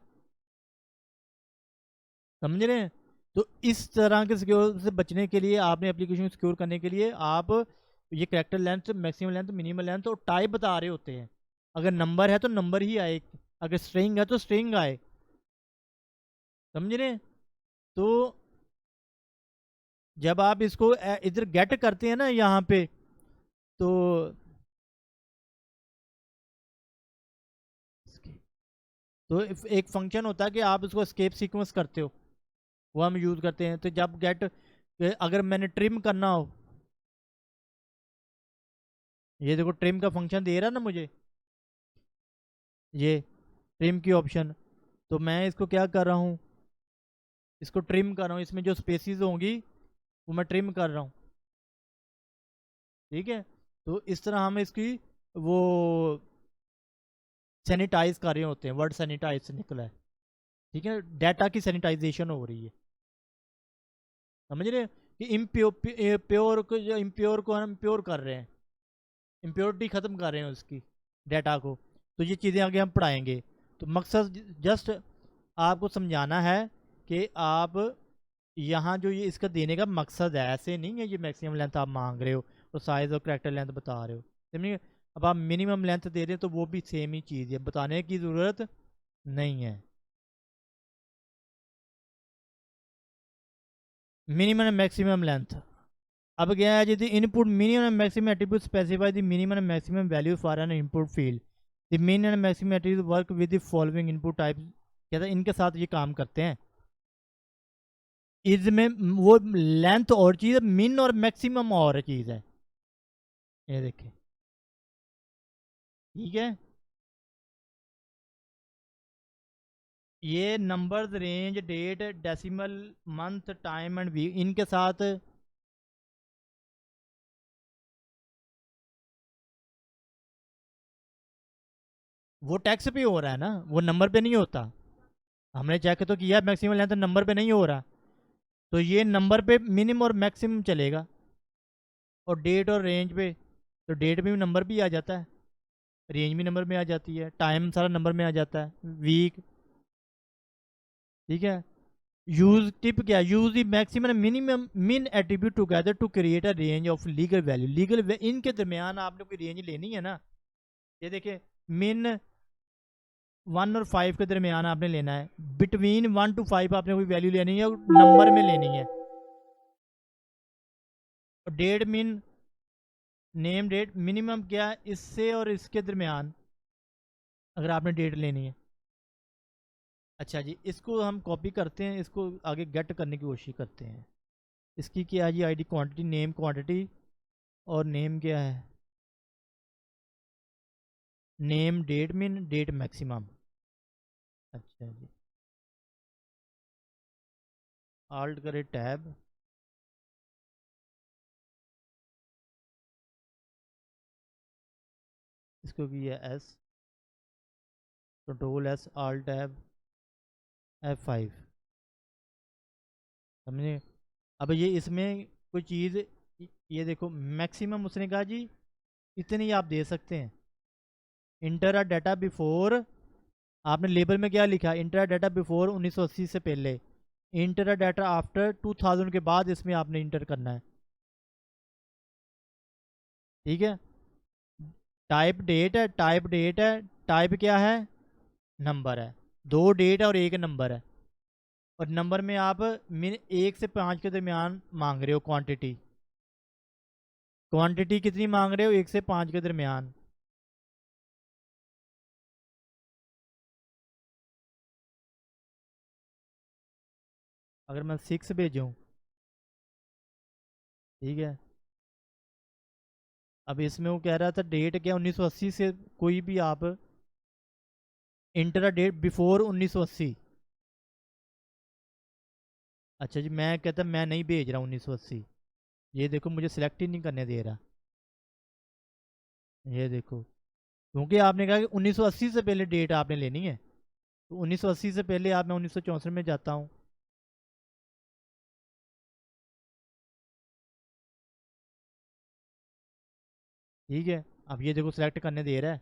समझ रहे हैं। तो इस तरह के सिक्योर से बचने के लिए, आपने एप्लीकेशन सिक्योर करने के लिए, आप ये character length, maximum length, minimum length और टाइप बता रहे होते हैं। अगर नंबर है तो नंबर ही आए, अगर स्ट्रिंग है तो स्ट्रिंग आए, समझ रहे हैं। तो जब आप इसको इधर गेट करते हैं ना यहाँ पे, तो एक फंक्शन होता है कि आप इसको स्केप सीक्वेंस करते हो, वो हम यूज़ करते हैं। तो जब गेट, अगर मैंने ट्रिम करना हो, ये देखो ट्रिम का फंक्शन दे रहा है ना मुझे, ये ट्रिम की ऑप्शन। तो मैं इसको क्या कर रहा हूँ, इसको ट्रिम कर रहा हूँ, इसमें जो स्पेसिस होंगी वो मैं ट्रिम कर रहा हूँ, ठीक है। तो इस तरह हम इसकी वो सैनिटाइज कर रहे होते हैं, वर्ड सैनिटाइज से निकला है, ठीक है। डाटा की सैनिटाइजेशन हो रही है, समझ रहे हैं। कि इम्प्योर, प्योर को, जो इम्प्योर को हम प्योर कर रहे हैं, इम्प्योरिटी ख़त्म कर रहे हैं उसकी, डाटा को। तो ये चीज़ें आगे हम पढ़ाएंगे। तो मकसद जस्ट आपको समझाना है कि आप यहाँ जो ये इसका देने का मकसद है, ऐसे नहीं है ये मैक्सिमम लेंथ आप मांग रहे हो और साइज़ और करेक्टर लेंथ बता रहे हो, समझिए। अब आप मिनिमम लेंथ दे रहे हैं तो वो भी सेम ही चीज़ है, बताने की ज़रूरत नहीं है। मिनिमम एंड मैक्सिमम लेंथ, अब क्या है जी, input minimum and maximum attribute specify the minimum and maximum value for an input field. The minimum and maximum attribute work with the following input type, कहता है इनके साथ ये काम करते हैं। इज में वो लेंथ और चीज़ है, मिन और मैक्सिमम और चीज़ है। ये देखिए, ठीक है। ये numbers, range, date, decimal, month, time and week, इनके साथ वो टैक्स पे हो रहा है ना, वो नंबर पे नहीं होता। हमने चेक तो किया, मैक्सिमम लेंथ नंबर पे नहीं हो रहा, तो ये नंबर पे मिनिमम और मैक्सिमम चलेगा। और डेट और रेंज पे, तो डेट में भी नंबर भी आ जाता है, रेंज भी नंबर में आ जाती है, टाइम सारा नंबर में आ जाता है, वीक। ठीक है। यूज टिप क्या, use the maximum and minimum min attribute together to create a range of legal value. इनके दरमियान आपने कोई रेंज लेनी है ना। ये देखिए, मिन 1 और 5 के दरमियान आपने लेना है, बिटवीन 1 to 5 आपने कोई वैल्यू लेनी है और नंबर में लेनी है। और डेट मिन, नेम डेट, मिनिमम क्या है, इससे और इसके दरमियान अगर आपने डेट लेनी है। अच्छा जी, इसको हम कॉपी करते हैं, इसको आगे गेट करने की कोशिश करते हैं। इसकी क्या है जी, आईडी क्वांटिटी, नेम क्वांटिटी, और नेम क्या है, नेम डेट मिन डेट मैक्सिमम। अच्छा जी, आल्ट करे टैब, इसको किया S, control S, alt tab, F5। समझे। अब ये इसमें कोई चीज़, ये देखो मैक्सिमम उसने कहा जी इतनी आप दे सकते हैं। इंटर अ डाटा बिफोर, आपने लेबल में क्या लिखा, इंटर अ डाटा बिफोर 1980 से पहले, इंटर अ डाटा आफ्टर 2000 के बाद इसमें आपने इंटर करना है। ठीक है। टाइप डेट है, टाइप डेट है, टाइप क्या है, नंबर है, 2 डेट और 1 नंबर है। और नंबर में आप मिन 1 से 5 के दरमियान मांग रहे हो क्वांटिटी। क्वांटिटी कितनी मांग रहे हो, 1 से 5 के दरमियान। अगर मैं 6 भेजूँ, ठीक है। अब इसमें वो कह रहा था डेट क्या, 1980 से कोई भी आप इंटर डेट बिफोर 1980। अच्छा जी, मैं कहता मैं नहीं भेज रहा हूँ 1980। ये देखो मुझे सिलेक्ट ही नहीं करने दे रहा। ये देखो, क्योंकि आपने कहा कि 1980 से पहले डेट आपने लेनी है, तो 1980 से पहले आप, मैं 1964 में जाता हूँ। ठीक है। अब ये देखो सिलेक्ट करने दे रहा है,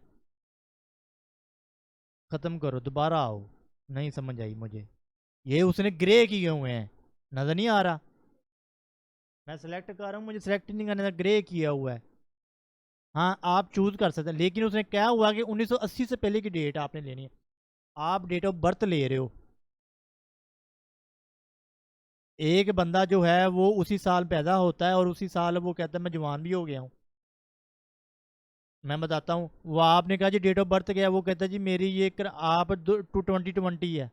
ख़त्म करो दोबारा आओ। नहीं समझ आई मुझे, ये उसने ग्रे किए हुए हैं, नज़र नहीं आ रहा। मैं सिलेक्ट कर रहा हूँ, मुझे सिलेक्ट नहीं करने, ग्रे किया हुआ है। हाँ आप चूज कर सकते हैं, लेकिन उसने क्या हुआ कि 1980 से पहले की डेट आपने लेनी है। आप डेट ऑफ बर्थ ले रहे हो, एक बंदा जो है वो उसी साल पैदा होता है और उसी साल वो कहता है मैं जवान भी हो गया हूँ। मैं बताता हूँ, वो आपने कहा जी डेट ऑफ बर्थ क्या है, वो कहता है जी मेरी ये आप 2020 है।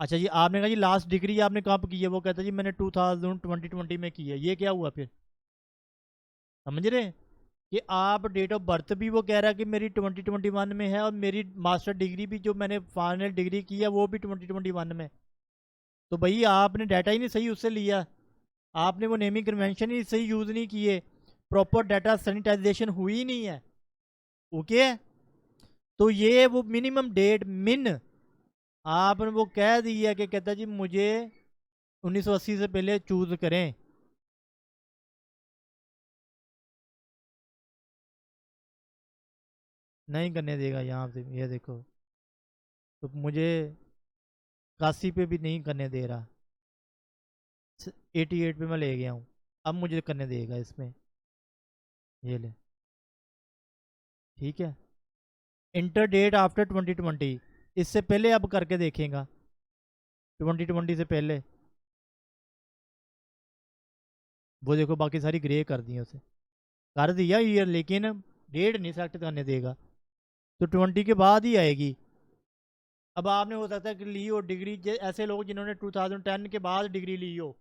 अच्छा जी, आपने कहा जी लास्ट डिग्री आपने कब की है, वो कहता है जी मैंने 2020 में की है। ये क्या हुआ फिर, समझ रहे कि आप डेट ऑफ बर्थ भी वो कह रहा है कि मेरी 2021 में है, और मेरी मास्टर डिग्री भी जो मैंने फाइनल डिग्री की है वो भी 2021 में। तो भाई आपने डाटा ही नहीं सही उससे लिया, आपने वो नेमिंग कन्वेंशन ही सही यूज़ नहीं किए, प्रॉपर डाटा सैनिटाइजेशन हुई ही नहीं है। ओके है। तो ये वो मिनिमम डेट मिन आपने वो कह दिया कि कहता जी मुझे 1980 से पहले चूज करें। नहीं करने देगा यहाँ से, ये देखो, तो मुझे 81 पे भी नहीं करने दे रहा, 88 पे मैं ले गया हूँ, अब मुझे करने देगा इसमें। ये ले, ठीक है। इंटर डेट आफ्टर 2020, इससे पहले अब करके देखेगा, 2020 से पहले। वो देखो बाकी सारी ग्रे कर दी उसे, कर दिया ईयर, लेकिन डेट नहीं सेलेक्ट करने देगा, तो 20 के बाद ही आएगी। अब आपने हो सकता है कि ली हो डिग्री, ऐसे लोग जिन्होंने 2010 के बाद डिग्री ली हो,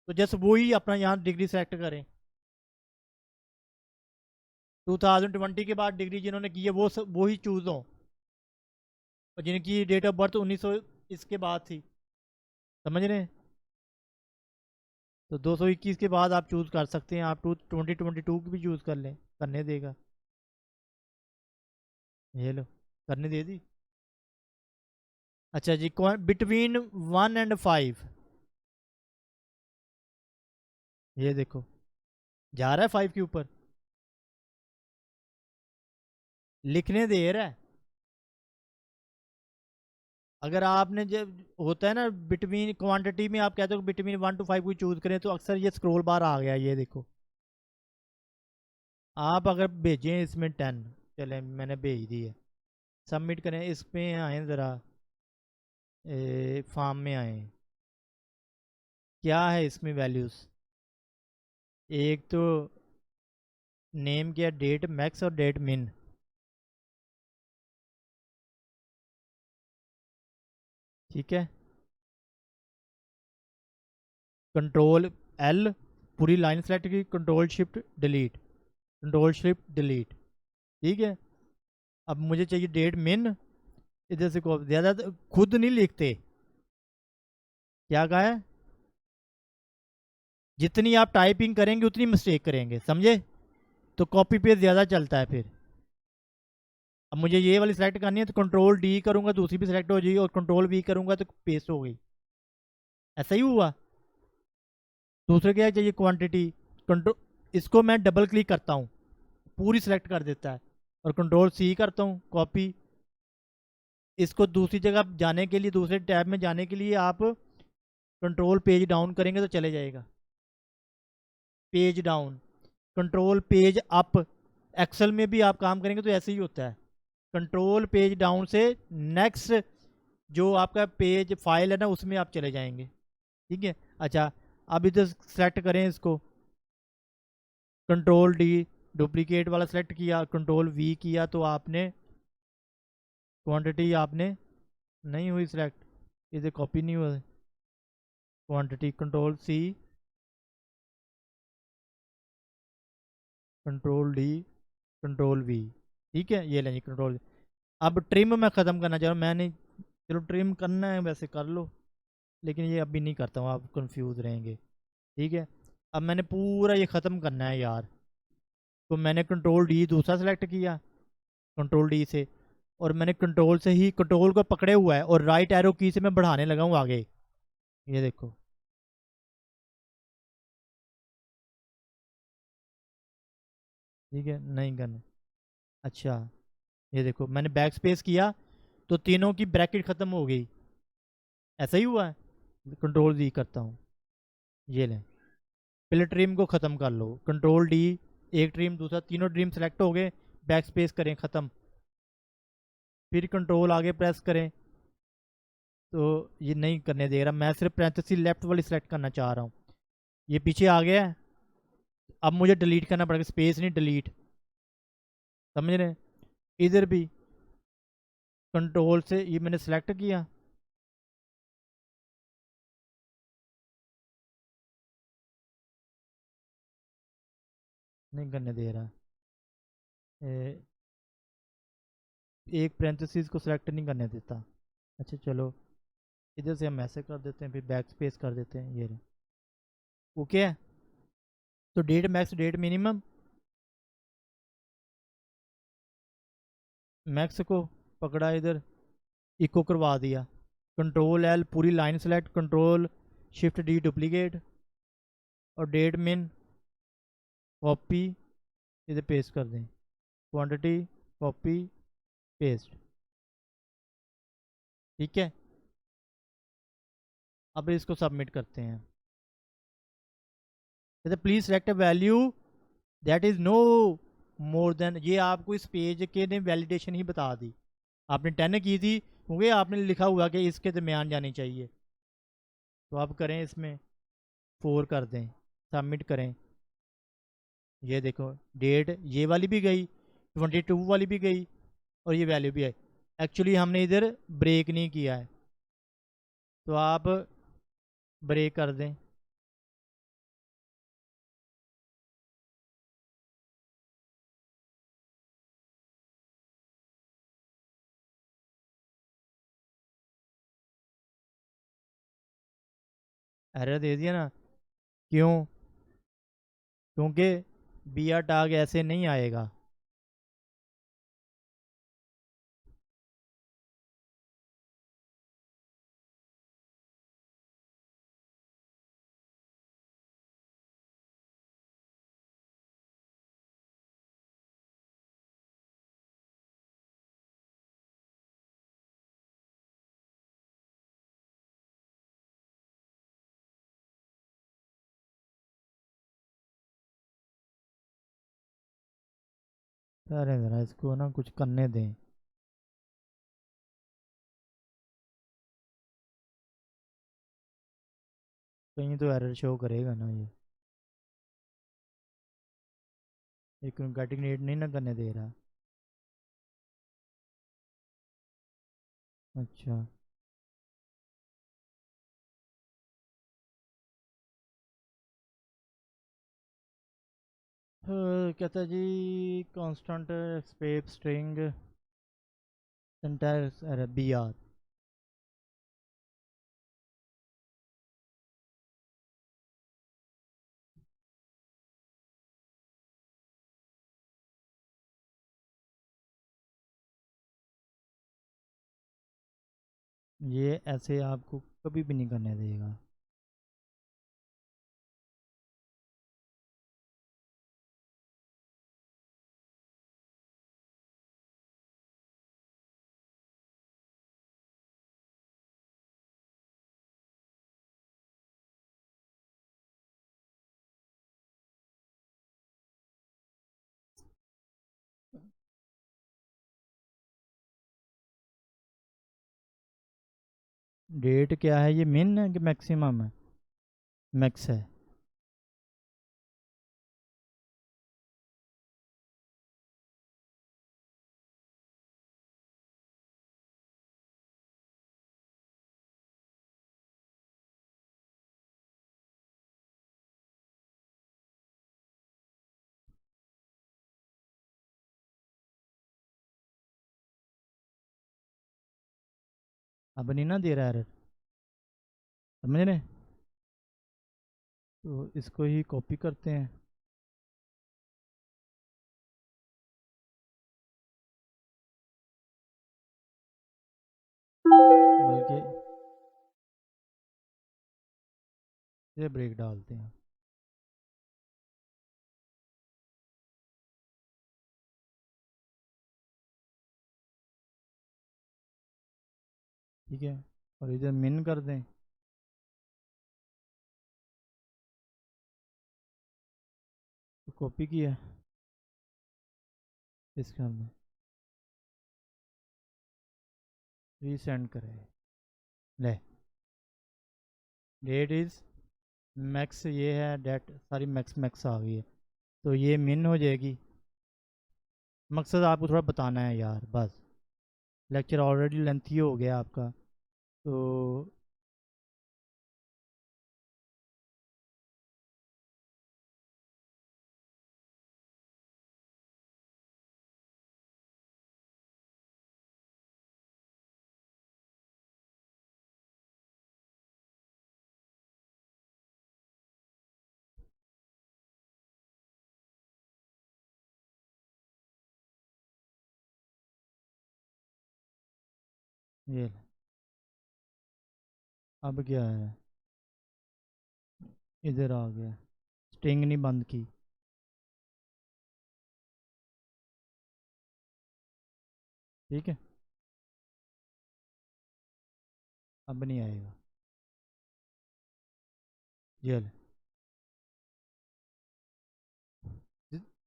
तो जस्ट वो ही अपना यहाँ डिग्री सेलेक्ट करें। 2020 के बाद डिग्री जिन्होंने की है वो ही चूज़ हो, और जिनकी डेट ऑफ बर्थ 1900 इसके बाद थी, समझ रहे हैं? तो 221 के बाद आप चूज़ कर सकते हैं, आप 2022 की भी चूज़ कर लें, करने देगा। ये लो, करने दे दी। अच्छा जी, बिटवीन 1 और 5, ये देखो जा रहा है 5 के ऊपर, लिखने दे रहा है। अगर आपने जब होता है ना बिटवीन क्वांटिटी में, आप कहते हो बिटवीन 1 to 5 को चूज करें, तो अक्सर ये स्क्रॉल बार आ गया, ये देखो। आप अगर भेजें इसमें 10, चले मैंने भेज दी है, सबमिट करें, इस पे आए ज़रा, फॉर्म में आए, क्या है इसमें वैल्यूज़? एक तो नेम क्या, डेट मैक्स और डेट मिन, ठीक है। कंट्रोल L, पूरी लाइन सेलेक्ट की, control shift delete, control shift delete, ठीक है। अब मुझे चाहिए डेट मिन, इधर से कॉपी, ज़्यादा खुद नहीं लिखते, क्या कहा है, जितनी आप टाइपिंग करेंगे उतनी मिस्टेक करेंगे, समझे? तो कॉपी पेस्ट ज़्यादा चलता है फिर। अब मुझे ये वाली सेलेक्ट करनी है, तो कंट्रोल D करूँगा, दूसरी भी सेलेक्ट हो जाएगी, और कंट्रोल V करूँगा तो पेस्ट हो गई। ऐसा ही हुआ। दूसरे क्या चाहिए, क्वांटिटी, कंट्रोल, इसको मैं डबल क्लिक करता हूँ, पूरी सेलेक्ट कर देता है, और कंट्रोल C करता हूँ, कॉपी। इसको दूसरी जगह जाने के लिए, दूसरे टैब में जाने के लिए आप कंट्रोल पेज डाउन करेंगे तो चले जाएगा, page down, control page up. Excel में भी आप काम करेंगे तो ऐसे ही होता है, कंट्रोल पेज डाउन से नेक्स्ट जो आपका पेज फाइल है ना, उसमें आप चले जाएंगे, ठीक है। अच्छा, अब इधर सेलेक्ट करें इसको, कंट्रोल D, डुप्लीकेट वाला सेलेक्ट किया, कंट्रोल V किया, तो आपने क्वांटिटी आपने नहीं हुई सिलेक्ट, इधर कॉपी नहीं हुआ quantity, control C, control D, control V, ठीक है। ये लेंगे कंट्रोल। अब ट्रिम मैं ख़त्म करना चाह रहा हूँ, मैं नहीं, चलो ट्रिम करना है वैसे कर लो, लेकिन ये अभी नहीं करता हूँ, आप कंफ्यूज रहेंगे, ठीक है। अब मैंने पूरा ये ख़त्म करना है यार, तो मैंने कंट्रोल D दूसरा सेलेक्ट किया, कंट्रोल D से, और मैंने कंट्रोल से ही कंट्रोल को पकड़े हुआ है, और राइट एरो की से मैं बढ़ाने लगा हूँ आगे, ये देखो। ठीक है, नहीं करना। अच्छा, ये देखो मैंने बैक स्पेस किया, तो तीनों की ब्रैकेट ख़त्म हो गई, ऐसा ही हुआ है। कंट्रोल D करता हूँ, ये लें, पहले ट्रिम को ख़त्म कर लो, कंट्रोल D, एक ट्रिम, दूसरा, तीनों ट्रिम सेलेक्ट हो गए, बैक स्पेस करें, ख़त्म, फिर कंट्रोल आगे प्रेस करें, तो ये नहीं करने दे रहा, मैं सिर्फ पैरेंथेसिस लेफ्ट वाली सेलेक्ट करना चाह रहा हूँ, ये पीछे आ गया है। अब मुझे डिलीट करना पड़ेगा, स्पेस नहीं, डिलीट, समझ रहे हैं? इधर भी कंट्रोल से ये मैंने सेलेक्ट किया, नहीं करने दे रहा, एक पैरेंथेसिस को सिलेक्ट नहीं करने देता। अच्छा चलो, इधर से हम ऐसे कर देते हैं, फिर बैक स्पेस कर देते हैं, ये ओके है। तो date max, date minimum, max को पकड़ा इधर, इको करवा दिया, कंट्रोल L, पूरी line select, control shift D, duplicate, और डेट मिन कॉपी, इधर पेस्ट कर दें, क्वांटिटी कॉपी पेस्ट, ठीक है। अब इसको सबमिट करते हैं, जैसे please select a value that is no more than, ये आपको इस पेज के ने वैलिडेशन ही बता दी, आपने 10 की थी, क्योंकि आपने लिखा हुआ कि इसके दरमियान जानी चाहिए, तो आप करें इसमें 4 कर दें, सबमिट करें, ये देखो डेट ये वाली भी गई, 22 वाली भी गई, और ये वैल्यू भी आई। एक्चुअली हमने इधर ब्रेक नहीं किया है, तो आप ब्रेक कर दें। एरर दे दिया ना? क्यों? क्योंकि बिया टाग ऐसे नहीं आएगा। अरे ज़रा इसको ना कुछ करने दें। कहीं तो एरर शो करेगा ना ये। एक गेटिंग नीड नहीं ना करने दे रहा। अच्छा। कहता है जी constant space string entire B R. ये ऐसे आपको कभी भी नहीं करने देगा। डेट क्या है? ये मिन है कि मैक्सिमम है? मैक्स है। अब नहीं ना दे रहा एरर, समझ रहे? तो इसको ही कॉपी करते हैं। बल्कि ये ब्रेक डालते हैं। ठीक है, और इधर मिन कर दें। तो कॉपी किया, इसके अंदर रीसेंड करें। ले, डेट इज़ मैक्स ये है, डेट सारी मैक्स मैक्स आ गई है। तो ये मिन हो जाएगी। मकसद आपको थोड़ा बताना है यार, बस। लेक्चर ऑलरेडी लेंथी हो गया आपका, तो ये ले। अब क्या है? इधर आ गया, स्ट्रिंग नहीं बंद की। ठीक है, अब नहीं आएगा। ये ले।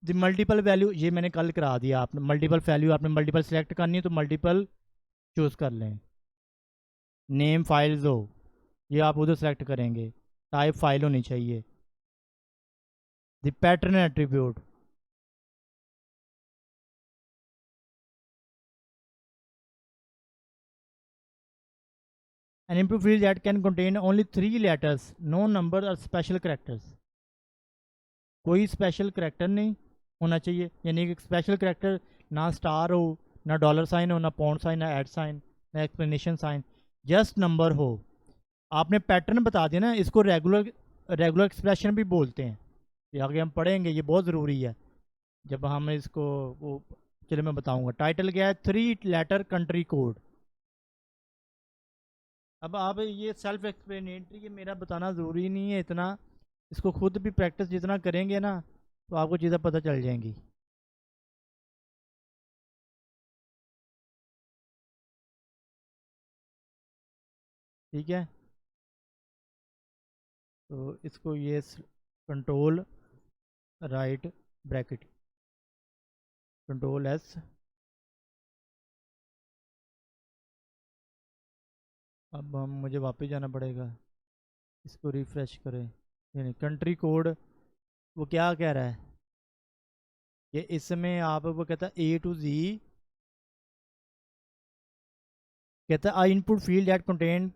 द मल्टीपल वैल्यू ये मैंने कल करा दिया। आपने मल्टीपल वैल्यू, आपने मल्टीपल सेलेक्ट करनी है तो मल्टीपल चूज़ कर लें। नेम फाइल्स हो, ये आप उधर सेलेक्ट करेंगे। टाइप फाइल होनी चाहिए। The pattern attribute, an input field that can contain only 3 letters, no number और स्पेशल करेक्टर्स। कोई स्पेशल करेक्टर नहीं होना चाहिए, यानी कि स्पेशल करेक्टर ना स्टार हो, ना डॉलर साइन हो, ना पाउंड साइन, ना ऐड साइन, ना एक्सप्लेनेशन साइन, जस्ट नंबर हो। आपने पैटर्न बता दिया ना, इसको रेगुलर रेगुलर एक्सप्रेशन भी बोलते हैं। ये आगे हम पढ़ेंगे, ये बहुत ज़रूरी है जब हम इसको वो, चलिए मैं बताऊंगा। टाइटल क्या है? 3 लेटर कंट्री कोड। अब आप ये सेल्फ एक्सप्लेनेटरी, ये मेरा बताना ज़रूरी नहीं है इतना, इसको खुद भी प्रैक्टिस जितना करेंगे ना तो आपको चीज़ें पता चल जाएंगी। ठीक है, तो इसको ये control right bracket, control S. अब हम मुझे वापस जाना पड़ेगा, इसको रिफ्रेश करें। यानी कंट्री कोड वो क्या कह रहा है कि इसमें आप, वो कहता है ए टू जी, कहता है I input field that contain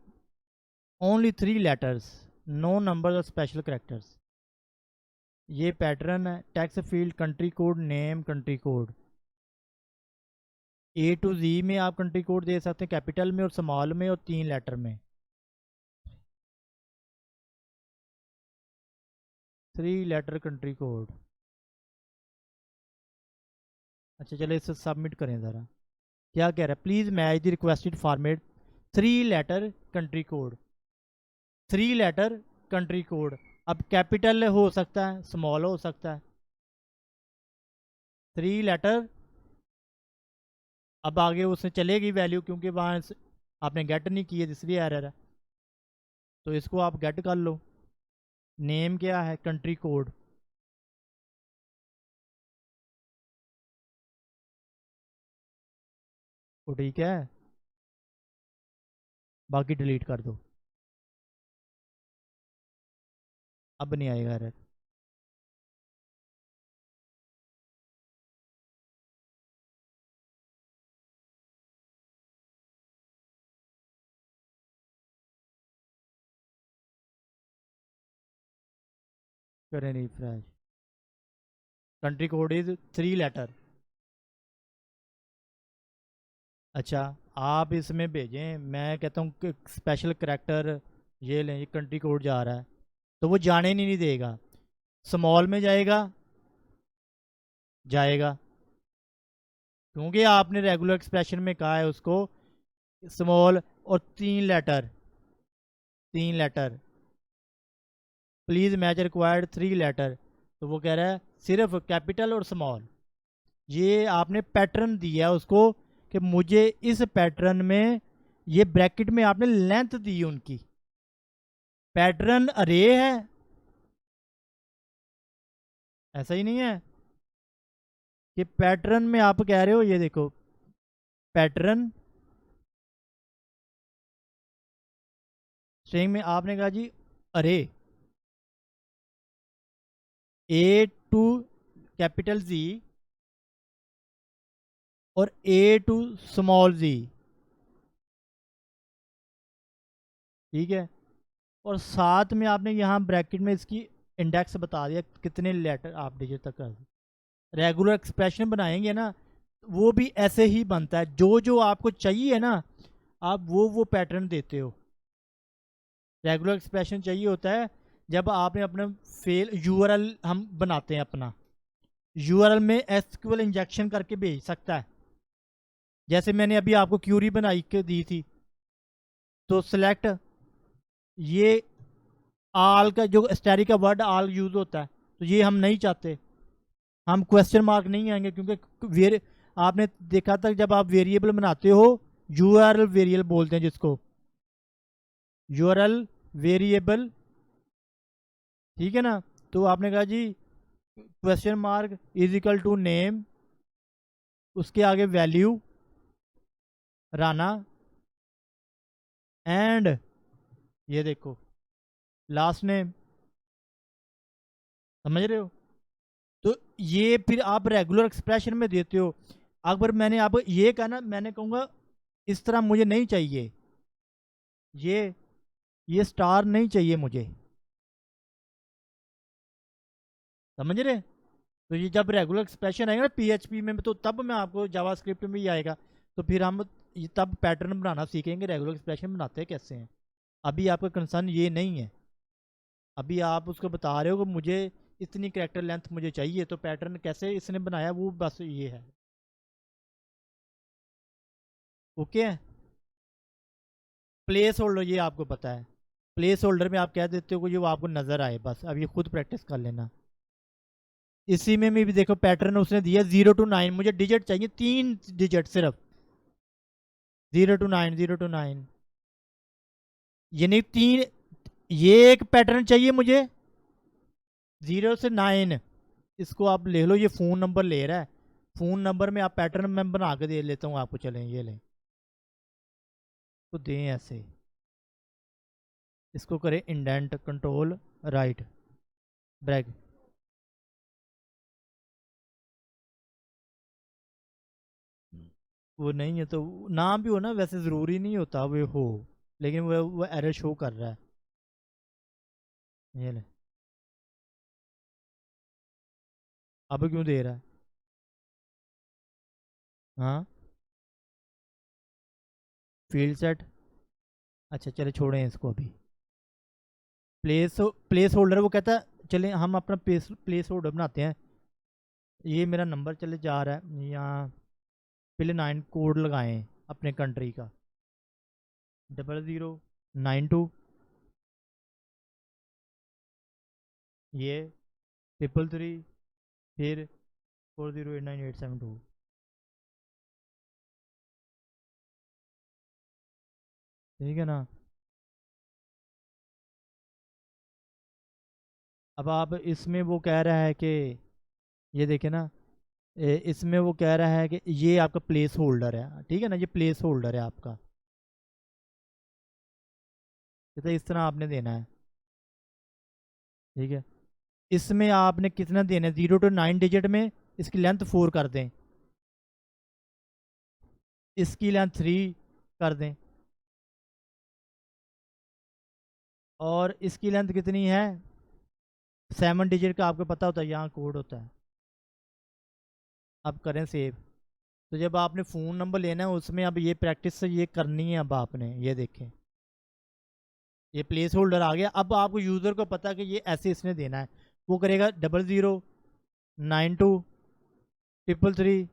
only 3 letters, no number और स्पेशल करेक्टर्स। ये पैटर्न है। Text field country code name country code, A to Z में आप कंट्री कोड दे सकते हैं, कैपिटल में और स्मॉल में और 3 लेटर में। 3 लेटर कंट्री कोड। अच्छा चलो इसे सबमिट करें ज़रा। क्या कह रहा है? Please match the requested format 3 letter country code. 3 letter country code, अब कैपिटल हो सकता है, स्मॉल हो सकता है, 3 लेटर। अब आगे उसने चलेगी वैल्यू, क्योंकि वहाँ आपने गेट नहीं किए इसलिए एरर है, तो इसको आप गेट कर लो। नेम क्या है? Country code. तो ठीक है, बाकी डिलीट कर दो, अब नहीं आएगा एरर। करें refresh. Country code is 3 letter. अच्छा, आप इसमें भेजें, मैं कहता हूँ कि स्पेशल करेक्टर ये लें, ये कंट्री कोड जा रहा है तो वो जाने नहीं देगा। स्मॉल में जाएगा, जाएगा, क्योंकि आपने रेगुलर एक्सप्रेशन में कहा है उसको स्मॉल और 3 letter, 3 letter. Please match required 3 letter, तो वो कह रहा है सिर्फ कैपिटल और स्मॉल। ये आपने पैटर्न दिया है उसको कि मुझे इस पैटर्न में, ये ब्रैकेट में आपने लेंथ दी उनकी। पैटर्न अरे है, ऐसा ही नहीं है कि पैटर्न में आप कह रहे हो, ये देखो पैटर्न स्ट्रिंग में आपने कहा जी अरे ए टू कैपिटल जी और ए टू स्मॉल जी, ठीक है। और साथ में आपने यहाँ ब्रैकेट में इसकी इंडेक्स बता दिया कितने लेटर आप डिजिट तक कर। रेगुलर एक्सप्रेशन बनाएंगे ना, वो भी ऐसे ही बनता है, जो जो आपको चाहिए ना आप वो पैटर्न देते हो। रेगुलर एक्सप्रेशन चाहिए होता है जब आपने अपना फेल यूआरएल हम बनाते हैं, अपना यूआरएल में एसक्यूएल इंजेक्शन करके भेज सकता है। जैसे मैंने अभी आपको क्यूरी बनाई के दी थी, तो सिलेक्ट ये आल का जो स्टैटिक का वर्ड आल यूज होता है, तो ये हम नहीं चाहते, हम क्वेश्चन मार्क नहीं आएंगे, क्योंकि आपने देखा था जब आप वेरिएबल बनाते हो, यूआरएल वेरिएबल बोलते हैं जिसको, यूआरएल वेरिएबल, ठीक है ना। तो आपने कहा जी question mark is equal to name, उसके आगे वैल्यू राना, एंड ये देखो लास्ट नेम, समझ रहे हो। तो ये फिर आप रेगुलर एक्सप्रेशन में देते हो। अगर मैंने आपको ये कहा ना, मैंने कहूँगा इस तरह मुझे नहीं चाहिए, ये स्टार नहीं चाहिए मुझे, समझ रहे? तो ये जब रेगुलर एक्सप्रेशन आएगा ना पीएचपी में, तो तब मैं आपको जावास्क्रिप्ट में ही आएगा। तो फिर हम ये तब पैटर्न बनाना सीखेंगे, रेगुलर एक्सप्रेशन बनाते हैं कैसे हैं। अभी आपका कंसर्न ये नहीं है। अभी आप उसको बता रहे हो कि मुझे इतनी कैरेक्टर लेंथ मुझे चाहिए, तो पैटर्न कैसे इसने बनाया वो बस ये है। ओके है। प्लेस होल्डर ये आपको पता है, प्लेस होल्डर में आप कह देते हो कि जो आपको नजर आए, बस अब ये खुद प्रैक्टिस कर लेना। इसी में भी देखो पैटर्न उसने दिया 0 to 9, मुझे डिजिट चाहिए 3 डिजिट सिर्फ। 0 to 9, 0 to 9, यानी तीन। ये एक पैटर्न चाहिए मुझे 0 से 9। इसको आप ले लो, ये फ़ोन नंबर ले रहा है। फ़ोन नंबर में आप पैटर्न मैं बना के दे लेता हूँ आपको, चलें ये लें। तो दें ऐसे, इसको करें इंडेंट, कंट्रोल राइट, ब्रैक। वो नहीं है तो नाम भी हो ना, वैसे ज़रूरी नहीं होता वो हो, लेकिन वो एरर शो कर रहा है। ये ले, अब क्यों दे रहा है? हाँ, फील्ड सेट। अच्छा चले छोड़ें इसको अभी। प्लेस होल्डर वो कहता है, चले हम अपना प्लेस होल्डर बनाते हैं। ये मेरा नंबर चले जा रहा है यहाँ, पहले 9 कोड लगाएं अपने कंट्री का। 0092, ये 333, फिर 4089872। ठीक है ना? अब आप इसमें वो कह रहा है कि, ये देखे ना, इसमें वो कह रहा है कि ये आपका प्लेस होल्डर है, ठीक है ना, ये प्लेस होल्डर है आपका। तो इस तरह आपने देना है, ठीक है। इसमें आपने कितना देना है, 0 to 9 डिजिट में इसकी लेंथ 4 कर दें, इसकी लेंथ 3 कर दें, और इसकी लेंथ कितनी है, 7 डिजिट का आपको पता होता है, यहाँ कोड होता है। अब करें सेव। तो जब आपने फ़ोन नंबर लेना है उसमें अब ये प्रैक्टिस से ये करनी है, अब आपने ये देखें, ये प्लेस होल्डर आ गया। अब आपको यूज़र को पता है कि ये ऐसे इसने देना है। वो करेगा 0092 333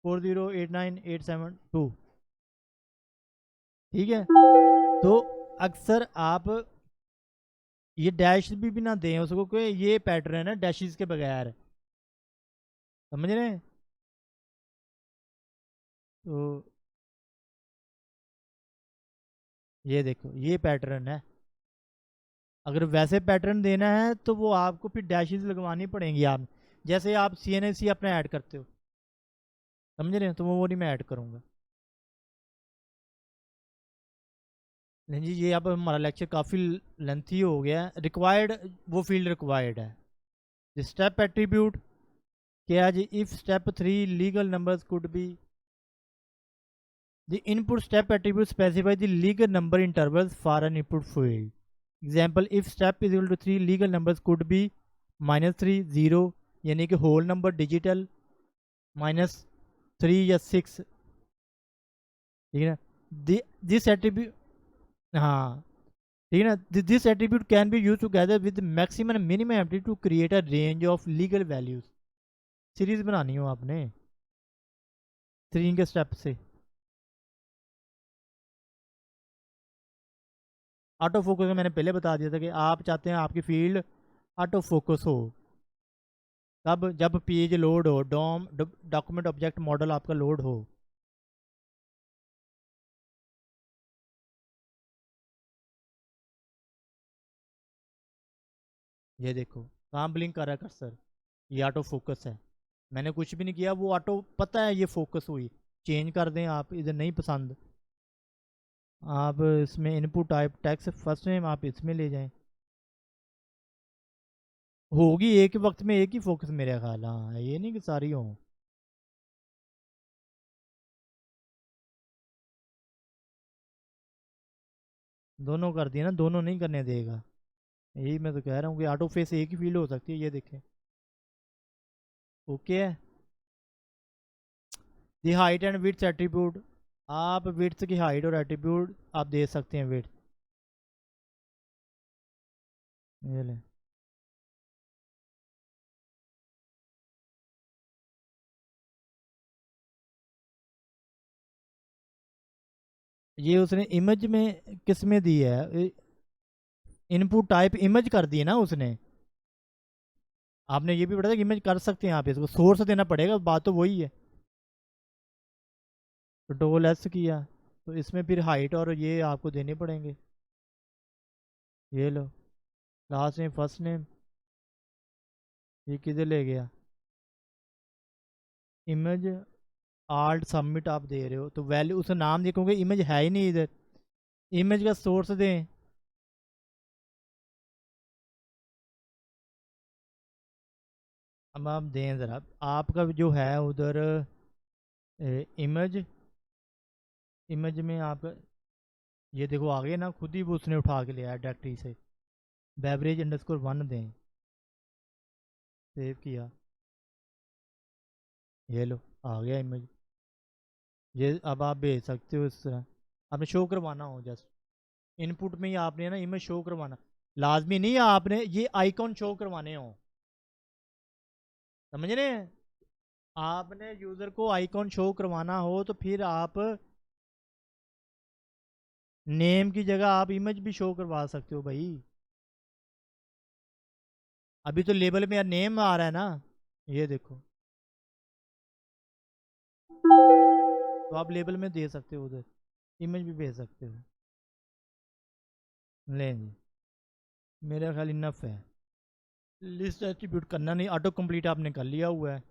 4089872। ठीक है। तो अक्सर आप ये डैश भी ना दें उसको, कोई ये पैटर्न है ना डैशेस के बगैर, समझ रहे हैं? तो ये देखो ये पैटर्न है। अगर वैसे पैटर्न देना है तो वो आपको फिर डैशेस लगवानी पड़ेंगी। आप जैसे आप CNC अपना ऐड करते हो, समझ रहे हैं? तो वो नहीं मैं ऐड करूँगा। नहीं जी, ये अब हमारा लेक्चर काफ़ी लेंथी हो गया है। रिक्वायर्ड, वो फील्ड रिक्वायर्ड है। स्टेप एट्रीब्यूट क्या है जी, if step 3 legal numbers could be, the input step attribute specify the legal number intervals for an input field. Example, if step is equal to 3 legal numbers could be -3 0, यानी कि whole number digital, -3 या 6। ठीक है ना? This attribute, हाँ ठीक है ना, this attribute can be use together with maximum and minimum ability to create a range of legal values. Series बनानी हो आपने 3 के स्टेप से। ऑटो फोकस में मैंने पहले बता दिया था कि आप चाहते हैं आपकी फील्ड ऑटो फोकस हो। कब? जब पेज लोड हो, डॉम डॉक्यूमेंट ऑब्जेक्ट मॉडल आपका लोड हो। ये देखो कहाँ ब्लिंक कर रहा है कर्सर, ये ऑटो फोकस है। मैंने कुछ भी नहीं किया, वो ऑटो पता है ये फोकस हुई। चेंज कर दें आप, इधर नहीं पसंद, आप इसमें input type text first name आप इसमें ले जाएं। होगी एक ही वक्त में एक ही फोकस मेरे ख्याल, हाँ ये नहीं कि सारी हो। दोनों कर दिए ना, दोनों नहीं करने देगा। यही मैं तो कह रहा हूँ कि ऑटो फेस एक ही फील्ड हो सकती है, ये देखें। ओके है। दी हाइट एंड विड्थ एट्रीब्यूट, आप विड्थ की हाइट और एट्रीब्यूट आप दे सकते हैं विड्थ। ये ले, ये उसने इमेज में किस में दी है? इनपुट टाइप इमेज कर दी है ना उसने। आपने ये भी पढ़ा था कि इमेज कर सकते हैं आप, इसको सोर्स देना पड़ेगा, बात तो वही है। तो डबल एस किया, तो इसमें फिर हाइट और ये आपको देने पड़ेंगे। ये लो, लास्ट नेम फर्स्ट नेम, ये किधर ले गया? इमेज आर्ट सबमिट आप दे रहे हो तो वैल्यू उसे नाम दे, क्योंकि इमेज है ही नहीं इधर। इमेज का सोर्स दें। अब आप दें ज़रा, आपका जो है उधर इमेज, इमेज में आप ये देखो आ गया ना, खुद ही वो उसने उठा के लिया है डायरेक्टरी से। बेवरेज अंडरस्कोर 1 दें, सेव किया, ये लो आ गया इमेज। ये अब आप भेज सकते हो इस तरह, आपने शो करवाना हो जस्ट इनपुट में ही आपने ना इमेज शो करवाना। लाजमी नहीं है आपने ये आइकॉन शो करवाने हो, समझ रहे हैं? आपने यूज़र को आइकॉन शो करवाना हो तो फिर आप नेम की जगह आप इमेज भी शो करवा सकते हो भाई। अभी तो लेबल में यार नेम आ रहा है ना, ये देखो, तो आप लेबल में दे सकते हो, उधर इमेज भी भेज सकते हो। लें जी, मेरा ख्याल इनफ है। लिस्ट एट्रीब्यूट करना नहीं, ऑटो कंप्लीट आपने कर लिया हुआ है।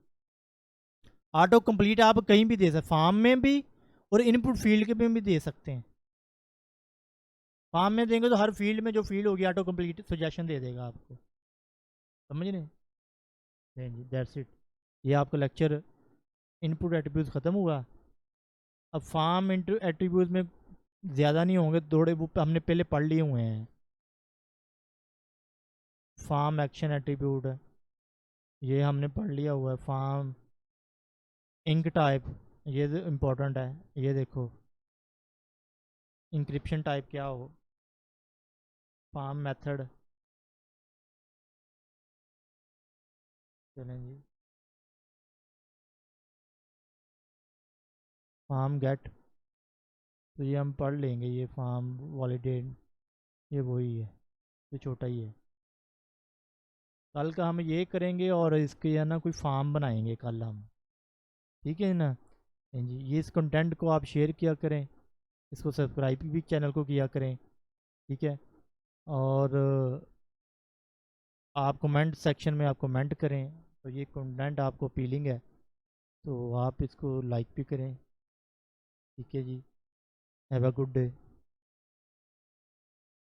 ऑटो कंप्लीट आप कहीं भी दे सकते, फार्म में भी और इनपुट फील्ड के में भी दे सकते हैं। फार्म में देंगे तो हर फील्ड में जो फील्ड होगी ऑटो कंप्लीट सजेशन दे देगा आपको, समझ रहे हैं? नहीं जी, दैट्स इट। ये आपका लेक्चर इनपुट एट्रीब्यूट ख़त्म हुआ। अब फार्म एट्रीब्यूट में ज़्यादा नहीं होंगे, थोड़े वो हमने पहले पढ़ लिए हुए हैं। फार्म एक्शन एट्रीब्यूट है, ये हमने पढ़ लिया हुआ है। फार्म इंक टाइप, ये इम्पोर्टेंट है, ये देखो। इंक्रिप्शन टाइप क्या हो, फार्म मेथड, चलें जी। फार्म गेट, तो ये हम पढ़ लेंगे, ये फार्म वॉलिडेट, ये वही है, ये छोटा ही है। कल का हम ये करेंगे और इसके है ना कोई फार्म बनाएंगे कल हम, ठीक है ना? हाँ जी, ये इस कंटेंट को आप शेयर किया करें, इसको सब्सक्राइब भी चैनल को किया करें, ठीक है? और आप कमेंट सेक्शन में आप कमेंट करें, तो ये कंटेंट आपको अपीलिंग है तो आप इसको लाइक भी करें, ठीक है जी। Have a good day.